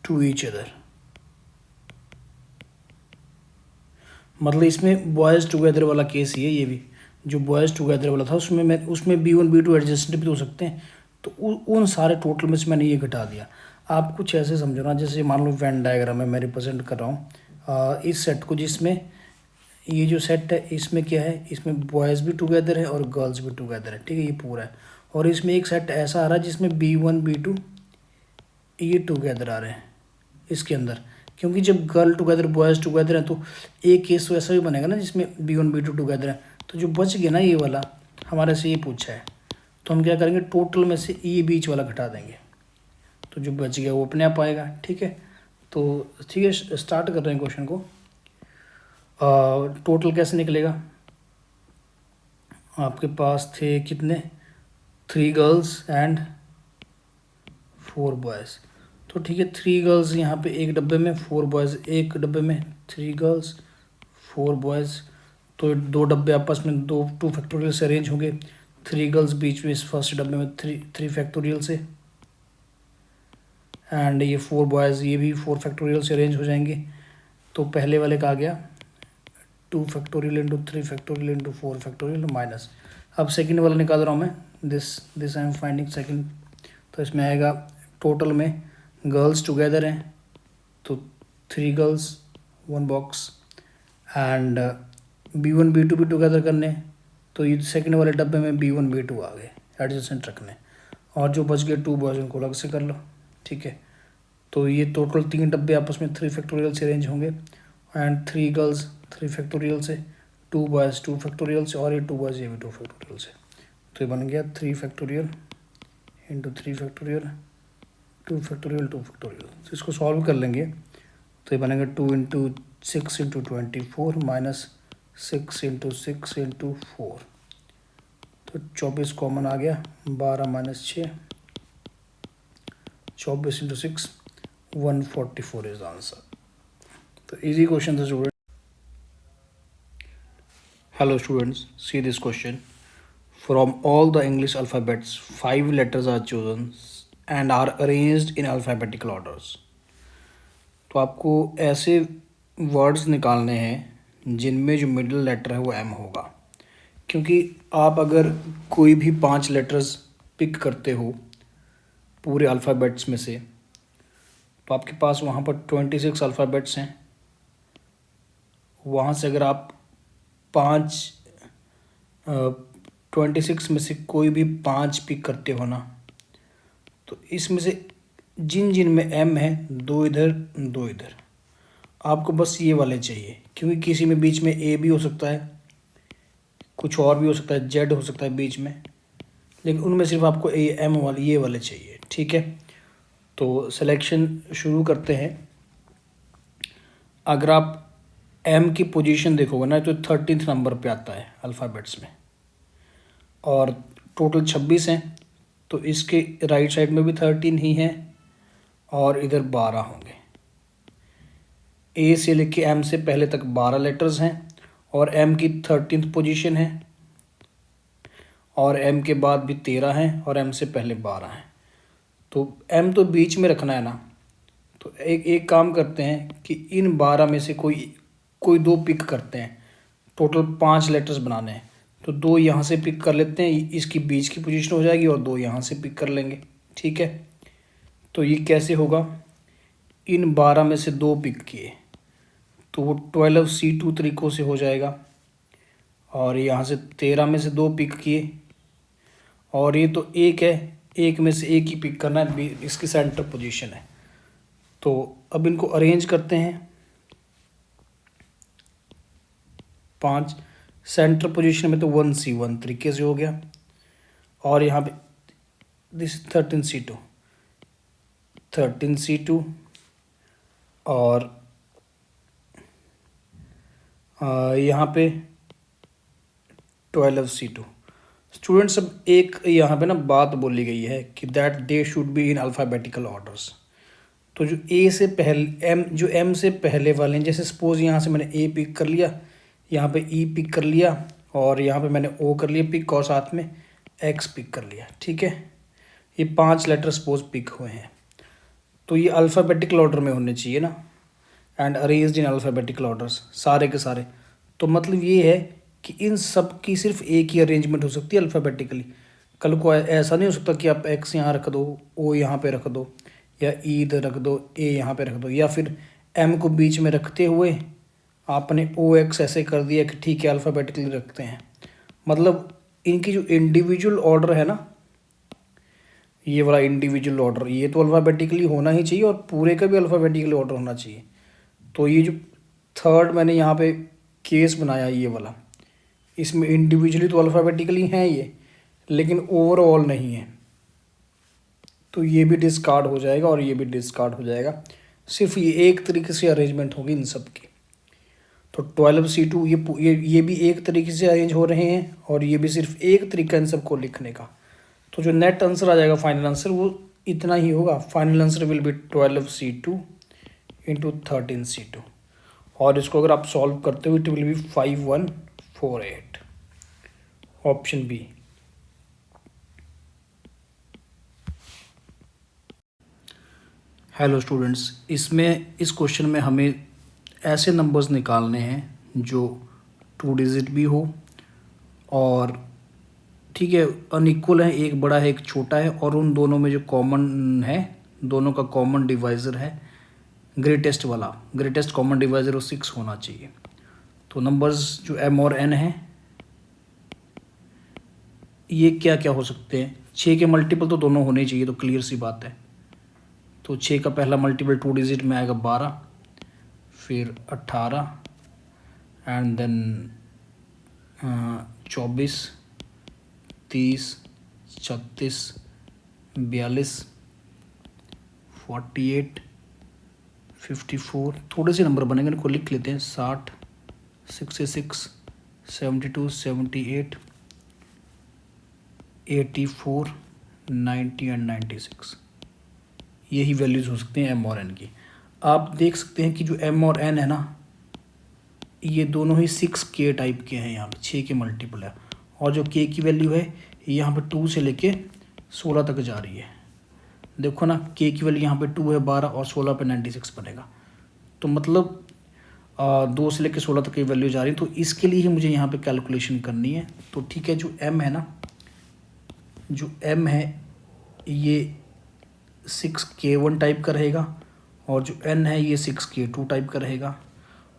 टू ईच अदर। मतलब इसमें बॉयज़ टुगेदर वाला केस ही है ये भी, जो बॉयज़ टुगेदर वाला था उसमें B1 B2 एडजेसेंट भी हो सकते हैं, तो उन सारे टोटल में से मैंने ये घटा दिया। आप कुछ ऐसे समझो ना, जैसे मान लो वेन डायग्राम है मैं रिप्रेजेंट कर रहा हूँ इस सेट को, जिसमें ये जो सेट है इसमें क्या है, इसमें बॉयज़ भी टुगेदर है और गर्ल्स भी टुगेदर है। ठीक है, ये पूरा है। और इसमें एक सेट ऐसा आ रहा है जिसमें B1 B2 ये टुगेदर आ रहे हैं इसके अंदर, क्योंकि जब गर्ल टुगेदर बॉयज़ टुगेदर है तो एक केस तो ऐसा भी बनेगा ना जिसमें B1 B2 टुगेदर है। तो जो बच गया ना ये वाला, हमारे से ये पूछा है, तो हम क्या करेंगे टोटल में से ये बीच वाला घटा देंगे, तो जो बच गया वो अपने आप आएगा। ठीक है, तो ठीक है स्टार्ट कर रहे हैं क्वेश्चन को। टोटल कैसे निकलेगा, आपके पास थे कितने 3 गर्ल्स एंड 4 बॉयज़, तो ठीक है 3 गर्ल्स यहाँ पे एक डब्बे में, 4 बॉयज़ एक डब्बे में, 3 गर्ल्स 4 बॉयज़, तो दो डब्बे आपस में 2 फैक्टोरियल से अरेंज होंगे। 3 गर्ल्स बीच में इस फर्स्ट डब्बे में 3 फैक्टोरियल से, एंड ये 4 बॉयज़ ये भी 4 फैक्टोरियल से अरेंज हो जाएंगे। तो पहले वाले का आ गया 2 factorial into 3 factorial into 4 factorial minus. अब सेकंड वाला निकाल रहा हूँ मैं, this I am finding second. तो इसमें आएगा टोटल में गर्ल्स टुगेदर हैं तो 3 girls 1 box, and B1 B2 भी टुगेदर करने, तो ये सेकंड वाले डब्बे में B1 B2 आ गए एडजेसेंट रखने, और जो बच गए 2 बॉयज़ उनको अलग से कर लो। ठीक है, तो ये टोटल 3 डब्बे आपस में 3 फैक्टोरियल से अरेंज होंगे, एंड 3 गर्ल्स 3 फैक्टोरियल से, 2 बॉयज़ 2 फैक्टोरियल से, और ये 2 बॉयज़ ये भी 2 फैक्टोरियल से। तो ये बन गया 3 factorial into 3 factorial 2 factorial 2 factorial. तो इसको सॉल्व कर लेंगे तो ये बनेगा 2 into 6 into 24 minus 6 into 6 into 4, तो 24 कॉमन आ गया, 12 माइनस 6 24 इंटू 6 144 इज आंसर। तो इजी क्वेश्चन था student. Hello students, see this question. From all the English alphabets, 5 letters are chosen and are arranged in alphabetical orders. तो आपको ऐसे words निकालने हैं जिनमें जो मिडिल लेटर है वो M होगा, क्योंकि आप अगर कोई भी 5 लेटर्स पिक करते हो पूरे अल्फ़ाबेट्स में से, तो आपके पास वहाँ पर 26 अल्फ़ाबेट्स हैं। वहाँ से अगर आप 26 में से कोई भी 5 पिक करते हो ना, तो इसमें से जिन जिन में M है 2 इधर 2 इधर, आपको बस ये वाले चाहिए, क्योंकि किसी में बीच में A भी हो सकता है, कुछ और भी हो सकता है, Z हो सकता है बीच में, लेकिन उनमें सिर्फ आपको M वाले ये वाले चाहिए। ठीक है, तो सिलेक्शन शुरू करते हैं। अगर आप एम की पोजीशन देखोगे ना तो 13th नंबर पे आता है अल्फ़ाबेट्स में, और टोटल 26 हैं, तो इसके राइट साइड में भी 13 ही हैं और इधर 12 होंगे। ए से लेके एम से पहले तक 12 लेटर्स हैं और एम की 13th पोजीशन है, और एम के बाद भी 13 हैं और एम से पहले 12 हैं। तो एम तो बीच में रखना है ना, तो एक काम करते हैं कि इन 12 में से कोई दो पिक करते हैं। टोटल 5 लेटर्स बनाने हैं, तो 2 यहाँ से पिक कर लेते हैं, इसकी बीच की पोजीशन हो जाएगी, और 2 यहाँ से पिक कर लेंगे। ठीक है, तो ये कैसे होगा, इन 12 में से 2 पिक किए तो वो 12C2 तरीक़ों से हो जाएगा, और यहाँ से 13 में से 2 पिक किए, और ये तो एक है, एक में से एक ही पिक करना है, इसकी सेंटर पोजीशन है। तो अब इनको अरेंज करते हैं। 5 सेंटर पोजीशन में तो 1C1 तरीके से हो गया, और यहाँ पे दिस 13C2 और यहाँ पे 12C2। स्टूडेंट्स, अब एक यहाँ पे ना बात बोली गई है कि that they should be in alphabetical orders. तो जो ए से पहले एम से पहले वाले, जैसे सपोज यहाँ से मैंने ए पिक कर लिया, यहाँ पे ई पिक कर लिया, और यहाँ पे मैंने ओ कर लिया पिक, और साथ में एक्स पिक कर लिया। ठीक है, ये 5 लेटर सपोज पिक हुए हैं, तो ये अल्फ़ाबेटिकल ऑर्डर में होने चाहिए ना, and arranged in alphabetical orders, सारे के सारे। तो मतलब ये है कि इन सब की सिर्फ एक ही अरेंजमेंट हो सकती है अल्फ़ाबेटिकली। कल को ऐसा नहीं हो सकता कि आप एक्स यहाँ रख दो, ओ यहाँ पे रख दो, या ई इधर रख दो, ए यहाँ पे रख दो, या फिर एम को बीच में रखते हुए आपने ओ एक्स ऐसे कर दिया कि ठीक है अल्फ़ाबेटिकली रखते हैं। मतलब इनकी जो इंडिविजुअल ऑर्डर है ना, ये वाला इंडिविजुअल ऑर्डर, ये तो अल्फ़ाबेटिकली होना ही चाहिए, और पूरे का भी अल्फ़ाबेटिकली ऑर्डर होना चाहिए। तो ये जो थर्ड मैंने यहाँ पे केस बनाया ये वाला, इसमें इंडिविजुअली तो अल्फ़ाबेटिकली हैं ये, लेकिन ओवरऑल नहीं है, तो ये भी डिस्कार्ड हो जाएगा और ये भी डिस्कार्ड हो जाएगा। सिर्फ ये एक तरीके से अरेंजमेंट होगी इन सब की। तो 12C2 ये भी एक तरीके से अरेंज हो रहे हैं, और ये भी सिर्फ एक तरीका इन सबको लिखने का। तो जो नेट आंसर आ जाएगा फाइनल आंसर वो इतना ही होगा। Final answer will be 12C2 into 13C2, और इसको अगर आप सॉल्व करते हो it will be 5148, option B. Hello students, इस क्वेश्चन में हमें ऐसे नंबर्स निकालने हैं जो 2 डिजिट भी हो, और ठीक है अनइक्वल है, एक बड़ा है एक छोटा है, और उन दोनों में जो कॉमन है, दोनों का कॉमन डिवाइज़र है ग्रेटेस्ट वाला, ग्रेटेस्ट कॉमन डिवाइज़र वो 6 होना चाहिए। तो नंबर्स जो m और n हैं ये क्या क्या हो सकते हैं, 6 के मल्टीपल तो दोनों होने चाहिए, तो क्लियर सी बात है। तो 6 का पहला मल्टीपल 2 डिजिट में आएगा 12, फिर 18, एंड देन 24, 30, 36, 42, 48, 54, थोड़े से नंबर बनेंगे, इनको लिख लेते हैं। 60, 66, 72, 78, 84, 90 एंड 96। यही वैल्यूज़ हो सकती हैं m और n की। आप देख सकते हैं कि जो m और n है ना, ये दोनों ही 6k टाइप के हैं, यहाँ पे 6 के मल्टीपल है, और जो k की वैल्यू है यहाँ पे 2 से लेके 16 तक जा रही है। देखो ना, k की वैल्यू यहाँ पे 2 है 12, और 16 पे 96 बनेगा, तो मतलब 2 से लेके 16 तक की वैल्यू जा रही है। तो इसके लिए ही मुझे यहाँ पे कैलकुलेशन करनी है। तो ठीक है, जो m है ना, जो m है ये 6k1 टाइप का रहेगा, और जो n है ये 6k2 टाइप का रहेगा,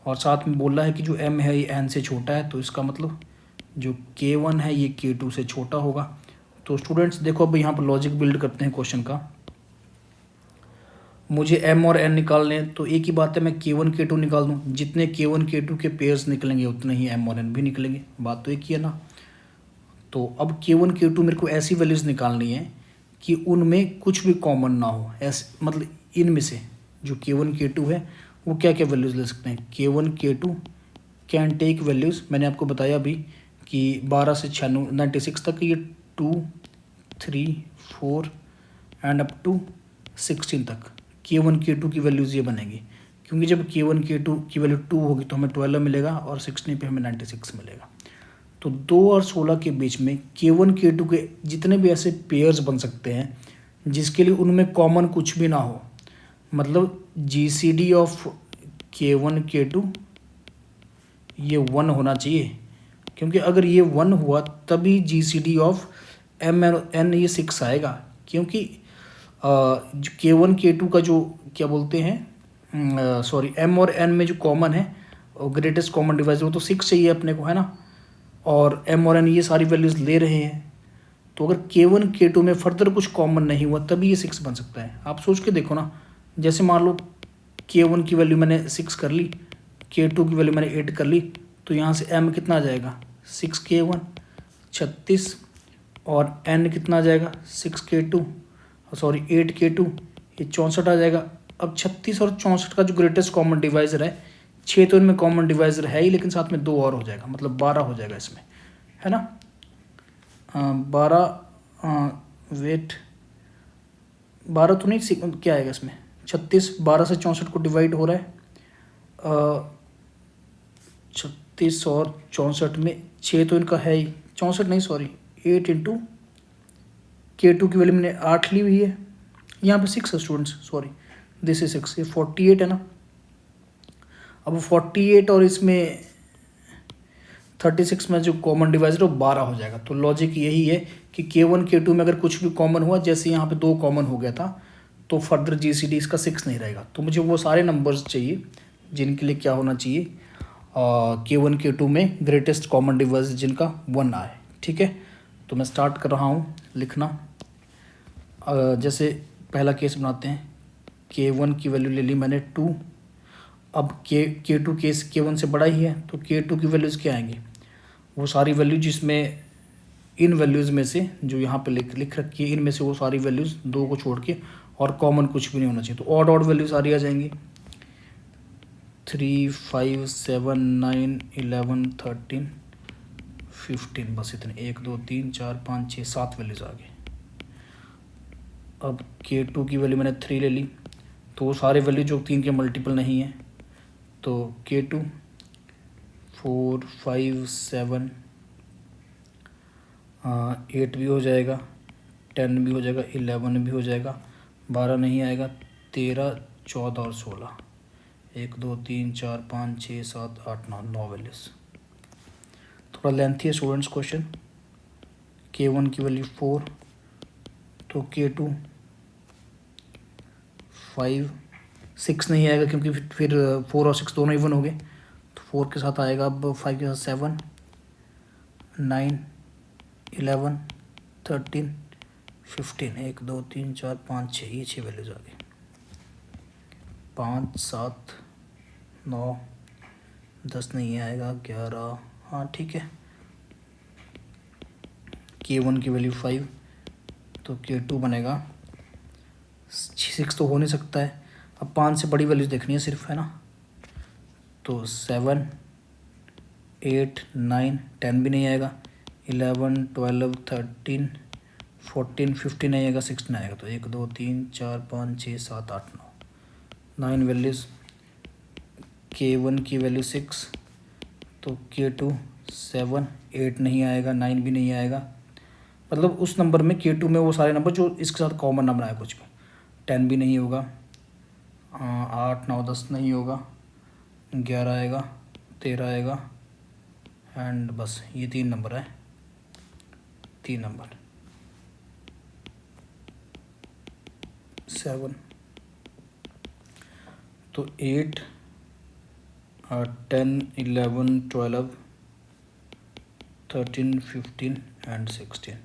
और साथ में बोला है कि जो m है ये n से छोटा है, तो इसका मतलब जो k1 है ये k2 से छोटा होगा। तो स्टूडेंट्स देखो, अब यहाँ पर लॉजिक बिल्ड करते हैं क्वेश्चन का। मुझे m और n निकालने हैं, तो एक ही बात है, मैं k1 k2 निकाल दूँ, जितने k1 k2 के पेयर्स निकलेंगे उतने ही m और n भी निकलेंगे, बात तो एक ही है ना। तो अब k1 k2 मेरे को ऐसी वैल्यूज़ निकालनी है कि उनमें कुछ भी कॉमन ना हो, ऐसे मतलब इनमें से जो K1 K2 है वो क्या क्या वैल्यूज़ ले सकते हैं। K1 K2 can take values, मैंने आपको बताया अभी कि 12 से 96 तक ये 2 3 4 एंड अप टू 16 तक K1 K2 की वैल्यूज़ ये बनेगी, क्योंकि जब K1 K2 की वैल्यू 2 होगी तो हमें 12 मिलेगा और 16 पे हमें 96 मिलेगा। तो 2 और 16 के बीच में K1 K2 के जितने भी ऐसे पेयर्स बन सकते हैं जिसके लिए उनमें कॉमन कुछ भी ना हो, मतलब GCD ऑफ K1 K2 ये 1 होना चाहिए, क्योंकि अगर ये 1 हुआ तभी GCD ऑफ M ये 6 आएगा, क्योंकि जो K1 K2 का जो क्या बोलते हैं सॉरी M और N में जो कॉमन है ग्रेटेस्ट कॉमन डिवाइजर वो तो 6 चाहिए अपने को, है ना, और M और N ये सारी वैल्यूज़ ले रहे हैं। तो अगर K1 K2 में फर्दर कुछ कॉमन नहीं हुआ तभी ये 6 बन सकता है। आप सोच के देखो ना, जैसे मान लो K1 की वैल्यू मैंने 6 कर ली, K2 की वैल्यू मैंने 8 कर ली, तो यहाँ से M कितना आ जाएगा 6K1 36, और N कितना आ जाएगा 6K2 सॉरी 8K2 ये 64 आ जाएगा। अब 36 और 64 का जो ग्रेटेस्ट कॉमन डिवाइज़र है, 6 तो इनमें कॉमन डिवाइज़र है ही, लेकिन साथ में 2 और हो जाएगा, मतलब 12 हो जाएगा इसमें, है ना। 12 वेट 12 तो नहीं, क्या आएगा इसमें 36, 12 से 64 को डिवाइड हो रहा है 36 और 64 में 6 तो इनका है ही, 64 नहीं सॉरी 8 इंटू K2 की वैल्यू मैंने 8 ली हुई है, यहाँ पे 6 है स्टूडेंट्स, सॉरी दिस इज 6, ये 48 है ना। अब 48 और इसमें 36 में जो कॉमन डिवाइजर है वो 12 हो जाएगा। तो लॉजिक यही है कि K1 K2 में अगर कुछ भी कॉमन हुआ, जैसे यहाँ पे 2 कॉमन हो गया था, तो फर्दर GCD इसका 6 नहीं रहेगा। तो मुझे वो सारे नंबर्स चाहिए जिनके लिए क्या होना चाहिए K1 K2 में ग्रेटेस्ट कॉमन डिवाइजर जिनका 1 आए, ठीक है। तो मैं स्टार्ट कर रहा हूँ लिखना। जैसे पहला केस बनाते हैं, K1 की वैल्यू ले ली मैंने 2, अब K2 केस K1 से बड़ा ही है, तो K2 की वैल्यूज़ क्या आएंगी, वो सारी वैल्यू जिसमें इन वैल्यूज़ में से जो यहाँ पे लिख रखी है इनमें से वो सारी वैल्यूज़ 2 को छोड़ के, और कॉमन कुछ भी नहीं होना चाहिए, तो ऑड वैल्यू सारी आ जाएंगी 3 5 7 9 11 13 15, बस इतने 1 2 3 4 5 6 7 वैल्यूज़ आ गई। अब K2 की वैल्यू मैंने 3 ले ली, तो वो सारे वैल्यू जो 3 के मल्टीपल नहीं है, तो K2 4 5 7 8 भी हो जाएगा, 10 भी हो जाएगा, 11 भी हो जाएगा, 12 नहीं आएगा, 13 14 और 16, 1 2 3 4 5 6 7 8 9 9 वैल्यूज़। थोड़ा लेंथी है स्टूडेंट्स क्वेश्चन। K1 की वैल्यू 4, तो K2 5 6 नहीं आएगा क्योंकि फिर 4 और 6 दोनों इवन हो गए, तो 4 के साथ आएगा, अब 5 के साथ 7 9 11 13 15, 1 2 3 4 5 6, ये 6 वैल्यूज़ आ गई, 5 7 9 10 नहीं आएगा, 11, हाँ ठीक है। K1 की वैल्यू 5, तो K2 बनेगा 6 तो हो नहीं सकता है, अब 5 से बड़ी वैल्यूज़ देखनी है सिर्फ, है ना, तो 7 8 9 10 भी नहीं आएगा, 11 12 13 14 15 नहीं आएगा, 16 आएगा, तो 1 2 3 4 5 6 7 8 9 9 वैल्यूज़। K1 की वैल्यू 6, तो K2 7 8 नहीं आएगा, 9 भी नहीं आएगा, मतलब उस नंबर में K2 में वो सारे नंबर जो इसके साथ कॉमन ना बनाए कुछ भी, 10 भी नहीं होगा, 8 9 10 नहीं होगा, 11 आएगा, 13 आएगा, एंड बस ये 3 नंबर है, 3 नंबर 7, तो 8 10 11 12 13 15 एंड 16,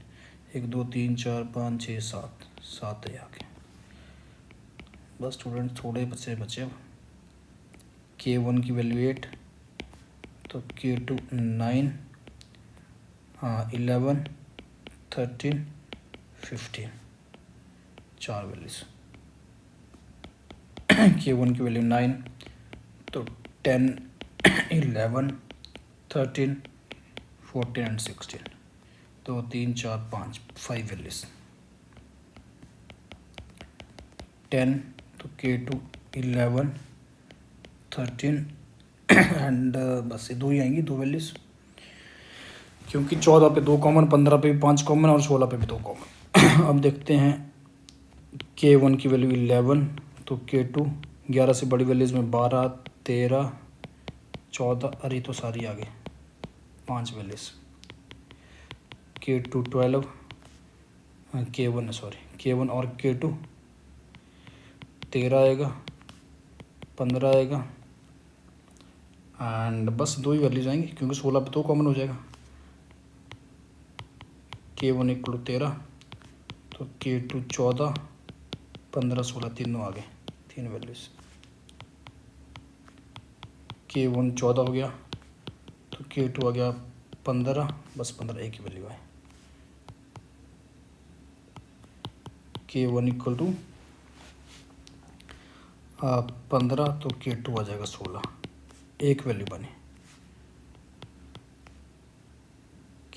1 2 3 4 5 6 7 7 है आगे। बस स्टूडेंट थोड़े बच्चे बचे, अब K1 की वैल्यू 8, तो K2 9, हाँ 11 13 15, 4 वैल्यूज। K1 की वैल्यू 9, तो 10, 11, 13, 14 एंड 16, 2, 3, 4, 5, 5 वैल्यूज। 10, तो K2 11, 13 एंड बस ये 2 ही आएंगी, 2 वैल्यूज, क्योंकि 14 पे 2 कॉमन, 15 पे भी 5 कॉमन और 16 पे भी 2 कॉमन। अब देखते हैं K1 की वैल्यू 11, तो K2 11 से बड़ी वैल्यूज में 12, 13, 14, अरे तो सारी आ गई, 5 वैल्यूज। K2 12, K1 और K2 13 आएगा, 15 आएगा एंड बस 2 ही वैल्यूज आएंगी, क्योंकि 16 पे 2 कॉमन हो जाएगा। K1 इक्वल 13, तो K2 14, 15, 16 तीनों आ गए, 3 वैल्यूज। K1 14 हो गया, तो K2 आ गया 15, बस 15 एक ही वैल्यू है। K1 इक्वल टू 15, तो K2 आ जाएगा 16, एक वैल्यू बनी।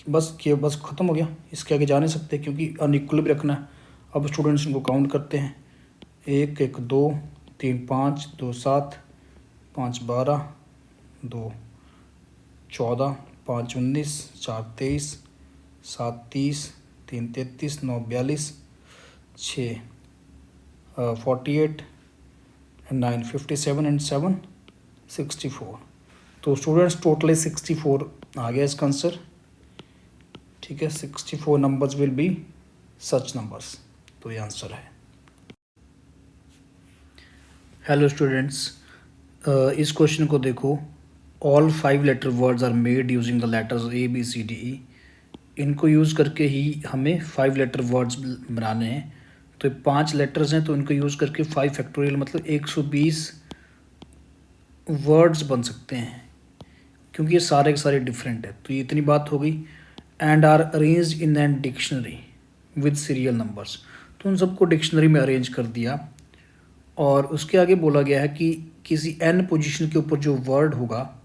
बस ख़त्म हो गया, इसके आगे जा नहीं सकते क्योंकि अनइक्वल भी रखना है। अब स्टूडेंट्स इनको काउंट करते हैं, 1, 1, 2, 3, 5, 2, 7, 5, 12, 2, 14, 5, 19, 4, 23, 7, 30, 3, 33, 9, 42, 6, 48, 9, 57 एंड 7, 64। तो स्टूडेंट्स टोटली 64 आ गया इसका आंसर। ठीक है, 64 numbers will be such numbers, तो ये आंसर है। हेलो स्टूडेंट्स, इस क्वेश्चन को देखो। All 5 letter words are made using the letters ABCDE। इनको यूज़ करके ही हमें 5 लेटर वर्ड्स बनाने हैं। तो 5 लेटर्स हैं, तो इनको यूज़ करके 5 फैक्टोरियल मतलब 120 वर्ड्स बन सकते हैं, क्योंकि ये सारे के सारे डिफरेंट है। तो ये इतनी बात हो गई। And are arrange in an dictionary with serial numbers. तो उन सबको डिक्शनरी में अरेंज कर दिया, और उसके आगे बोला गया है कि किसी n पोजीशन के ऊपर जो वर्ड होगा,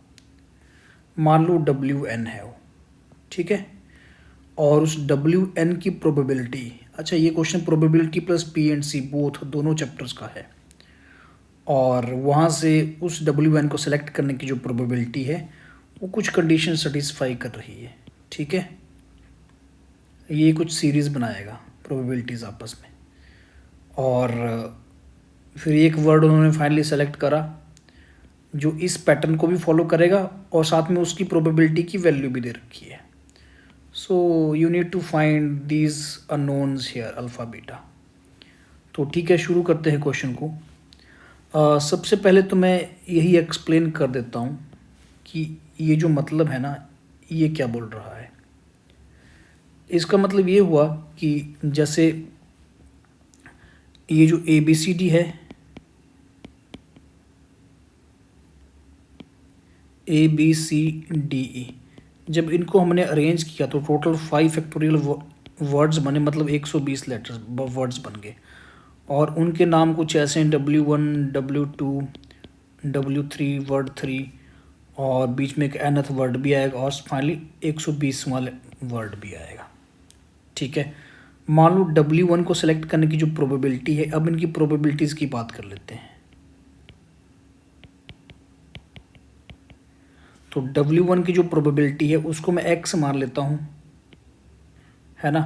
मान लो WN है वो, ठीक है, और उस WN की प्रोबेबिलिटी, अच्छा ये question probability plus P and C both दोनों चैप्टर्स का है, और वहाँ से उस WN को सेलेक्ट करने की जो प्रोबेबिलिटी है वो कुछ कंडीशन सेटिस्फाई कर रही है। ठीक है, ये कुछ सीरीज़ बनाएगा प्रोबेबिलिटीज़ आपस में, और फिर एक वर्ड उन्होंने फाइनली सेलेक्ट करा जो इस पैटर्न को भी फॉलो करेगा और साथ में उसकी प्रोबेबिलिटी की वैल्यू भी दे रखी है। So you need to find these unknowns here, alpha beta. तो ठीक है, शुरू करते हैं क्वेश्चन को। सबसे पहले तो मैं यही एक्सप्लेन कर देता हूँ कि ये जो मतलब है ना, ये क्या बोल रहा है। इसका मतलब ये हुआ कि जैसे ये जो ABCD है, ABCDE, जब इनको हमने अरेंज किया तो टोटल 5 फैक्टोरियल वर्ड्स बने, मतलब 120 लेटर्स वर्ड्स बन गए, और उनके नाम कुछ ऐसे हैं, W1, W2, W3, वर्ड 3, और बीच में एक nth वर्ड भी आएगा, और फाइनली 120 वाले वर्ड भी आएगा। ठीक है, मान लो W1 को सिलेक्ट करने की जो प्रोबेबिलिटी है, अब इनकी प्रोबेबिलिटीज़ की बात कर लेते हैं। तो W1 की जो प्रोबेबिलिटी है उसको मैं x मान लेता हूँ, है ना।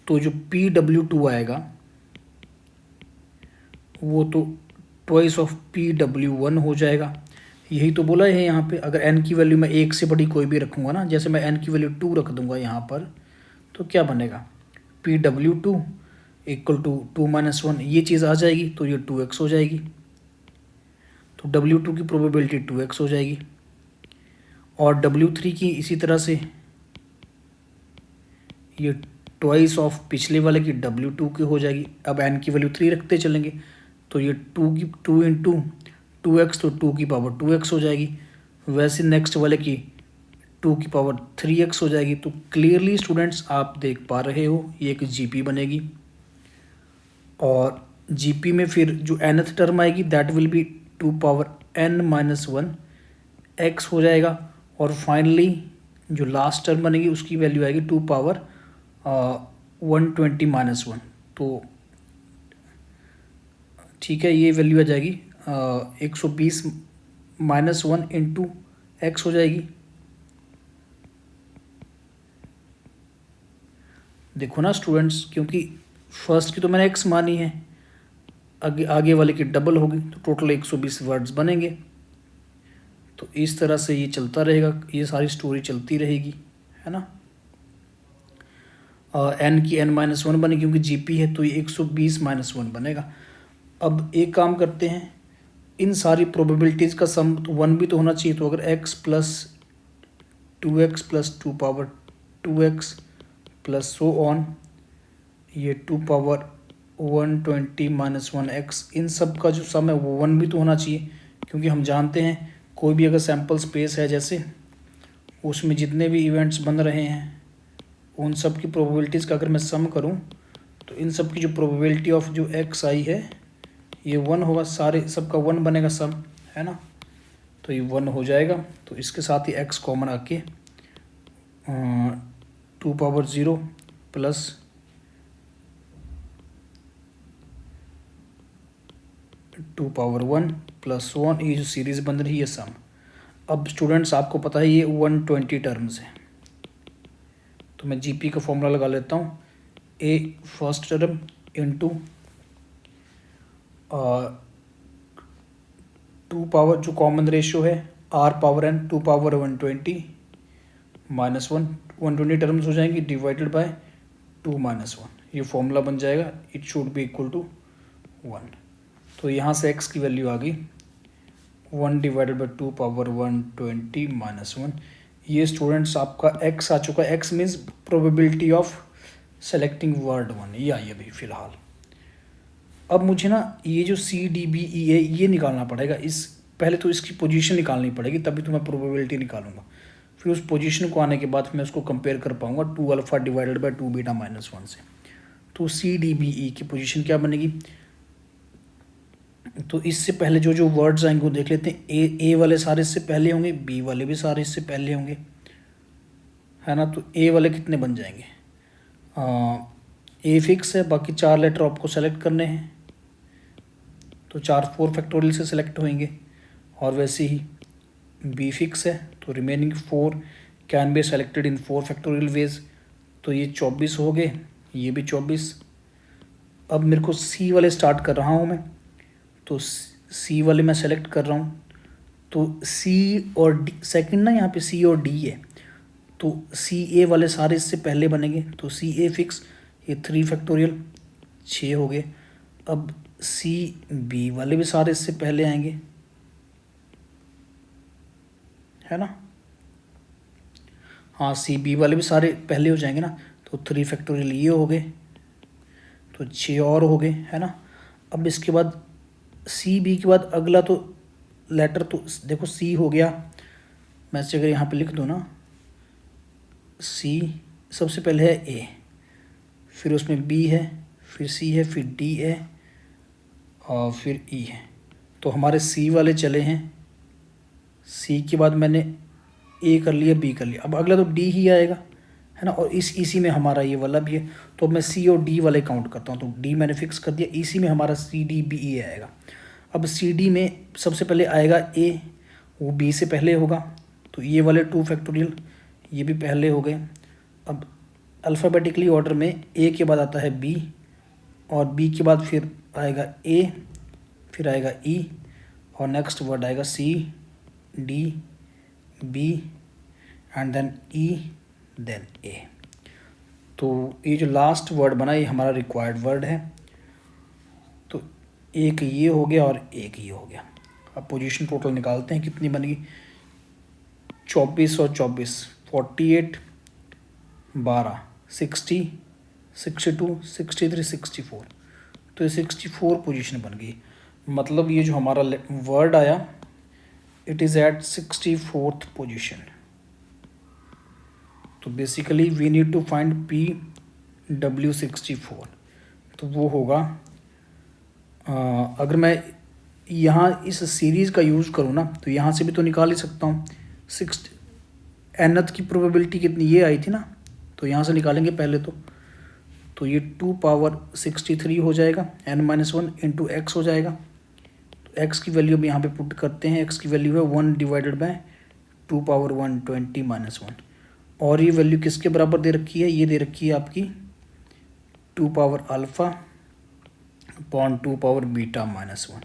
तो जो PW2 आएगा वो तो ट्वाइस ऑफ PW1 हो जाएगा। यही तो बोला है यहाँ पे, अगर n की वैल्यू मैं 1 से बड़ी कोई भी रखूँगा ना, जैसे मैं n की वैल्यू 2 रख दूँगा यहाँ पर, तो क्या बनेगा, PW2 इक्वल टू 2 - 1, ये चीज़ आ जाएगी, तो ये 2x हो जाएगी। तो W2 की प्रोबेबिलिटी 2x हो जाएगी, और W3 की इसी तरह से ये ट्वाइस ऑफ पिछले वाले की W2 की हो जाएगी। अब n की वैल्यू 3 रखते चलेंगे, तो ये 2 इंटू 2x, तो 2 की पावर 2x हो जाएगी। वैसे नेक्स्ट वाले की 2 की पावर 3x हो जाएगी। तो क्लियरली स्टूडेंट्स आप देख पा रहे हो ये एक GP बनेगी, और जीपी में फिर जो nth टर्म आएगी that will be 2n-1 x हो जाएगा, और फाइनली जो लास्ट टर्म बनेगी उसकी वैल्यू आएगी 120-1। तो ठीक है, ये वैल्यू आ जाएगी 120-1 इंटू एक्स हो जाएगी। देखो ना स्टूडेंट्स, क्योंकि फर्स्ट की तो मैंने एक्स मानी है, आगे वाले की डबल होगी, तो टोटल 120 वर्ड्स बनेंगे। तो इस तरह से ये चलता रहेगा, ये सारी स्टोरी चलती रहेगी, है ना। एन की n-1 बनेगी, क्योंकि जीपी है तो ये 120-1 बनेगा। अब एक काम करते हैं, इन सारी प्रोबेबिलिटीज़ का सम 1 भी तो होना चाहिए। तो अगर x plus 2x plus 2x plus so on, ये 120-1x, इन सब का जो सम है वो 1 भी तो होना चाहिए, क्योंकि हम जानते हैं कोई भी अगर सैम्पल स्पेस है जैसे, उसमें जितने भी इवेंट्स बन रहे हैं उन सब की प्रोबेबिलिटीज़ का अगर मैं सम करूं तो इन सब की जो प्रोबेबिलिटी ऑफ जो x आई है ये 1 होगा, सारे सबका 1 बनेगा सम, है ना। तो ये 1 हो जाएगा। तो इसके साथ ही x कॉमन आके 2 प्लस 2 प्लस 1, ये जो सीरीज़ बन रही है सम। अब स्टूडेंट्स आपको पता है ये 120 टर्म्स है, तो मैं जीपी का फॉर्मूला लगा लेता हूँ। ए फर्स्ट टर्म इंटू 2 पावर जो कॉमन रेशियो है r power n 2 power 120 minus 120 terms हो जाएंगी डिवाइडेड बाय 2 माइनस 1, ये फॉर्मूला बन जाएगा। It should be equal to 1। तो यहाँ से x की वैल्यू आ गई 1 डिवाइडेड बाई 2 पावर 120 माइनस 1। ये स्टूडेंट्स आपका x आ चुका है। x means probability of selecting word 1, ये आई अभी फ़िलहाल। अब मुझे ना ये जो CDBE है ये निकालना पड़ेगा। इस पहले तो इसकी पोजीशन निकालनी पड़ेगी, तभी तो मैं प्रोबेबिलिटी निकालूंगा। फिर उस पोजीशन को आने के बाद मैं उसको कंपेयर कर पाऊंगा 2 alpha divided by 2 beta minus 1 से। तो CDBE की पोजीशन क्या बनेगी, तो इससे पहले जो जो वर्ड्स आएंगे वो देख लेते हैं। ए वाले सारे इससे पहले होंगे, बी वाले भी सारे इससे पहले होंगे, है ना। तो ए वाले कितने बन जाएंगे, ए फिक्स है, बाकी 4 लेटर आपको सेलेक्ट करने हैं, तो 4 फैक्टोरियल से सेलेक्ट होंगे। और वैसे ही बी फिक्स है, तो remaining 4 can be selected in 4 factorial veg. तो ये 24 हो गए, ये भी 24। अब मेरे को सी वाले स्टार्ट कर रहा हूँ मैं, तो सी वाले मैं सेलेक्ट कर रहा हूँ। तो सी और डी सेकंड ना, यहाँ पे सी और डी है, तो सी ए वाले सारे इससे पहले बनेंगे। तो सी ए फिक्स, ये 3 फैक्टोरियल 6 हो गए। अब सी बी वाले भी सारे इससे पहले आएंगे, है ना। हाँ, सी बी वाले भी सारे पहले हो जाएंगे ना, तो 3 फैक्टोरियल ये हो गए, तो 6 और हो गए, है ना। अब इसके बाद सी बी के बाद अगला तो लेटर, तो देखो सी हो गया, मैं इसे अगर यहाँ पे लिख दूँ ना, सी सबसे पहले है ए, फिर उसमें बी है, फिर सी है, फिर डी है, और फिर ई है। तो हमारे सी वाले चले हैं, सी के बाद मैंने ए कर लिया, बी कर लिया, अब अगला तो डी ही आएगा, है ना। और इसी में हमारा ये वाला भी है, तो मैं सी और डी वाले काउंट करता हूँ। तो डी मैंने फिक्स कर दिया, इसी में हमारा CDBE आएगा। अब CD में सबसे पहले आएगा ए, वो बी से पहले होगा, तो ये वाले 2 फैक्टोरियल ये भी पहले हो गए। अब अल्फ़ाबेटिकली ऑर्डर में ए के बाद आता है बी, और बी के बाद फिर आएगा ए, फिर आएगा ई, और नेक्स्ट वर्ड आएगा C D B and then E then A. तो ये जो लास्ट वर्ड बना ये हमारा रिक्वायर्ड वर्ड है। तो एक ये हो गया और एक ये हो गया। अब पोजीशन टोटल निकालते हैं कितनी बनेगी, 24 और 24 48 12 60 62 63 64, तो ये 64 पोजीशन बन गई। मतलब ये जो हमारा वर्ड आया it is at 64th position. तो basically we need to find PW64, तो वो होगा अगर मैं यहाँ इस सीरीज़ का यूज़ करूँ ना तो यहाँ से भी तो निकाल ही सकता हूँ। सिक्स nth की प्रोबेबिलिटी कितनी ये आई थी ना, तो यहाँ से निकालेंगे पहले तो ये 2 पावर 63 हो जाएगा, n-1 इंटू एक्स हो जाएगा। तो एक्स की वैल्यू भी यहाँ पे पुट करते हैं, एक्स की वैल्यू है 1 डिवाइडेड बाय 2 पावर 120 - 1। और ये वैल्यू किसके बराबर दे रखी है, ये दे रखी है आपकी 2 power alpha upon 2 power beta -1।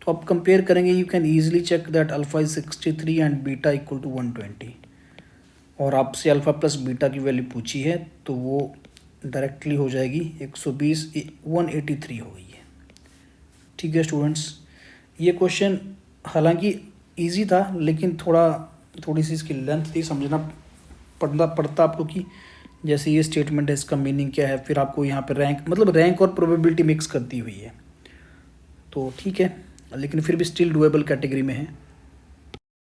तो आप कंपेयर करेंगे, you can easily check that alpha is 63 and beta equal to 120। और आपसे अल्फ़ा प्लस बीटा की वैल्यू पूछी है तो वो डायरेक्टली हो जाएगी 120 183 हो गई है। ठीक है स्टूडेंट्स, ये क्वेश्चन हालांकि इजी था लेकिन थोड़ी सी इसकी लेंथ थी, समझना पड़ता आपको कि जैसे ये स्टेटमेंट है इसका मीनिंग क्या है, फिर आपको यहाँ पे रैंक और प्रोबेबिलिटी मिक्स करती हुई है। तो ठीक है, लेकिन फिर भी स्टिल डुएबल कैटेगरी में है।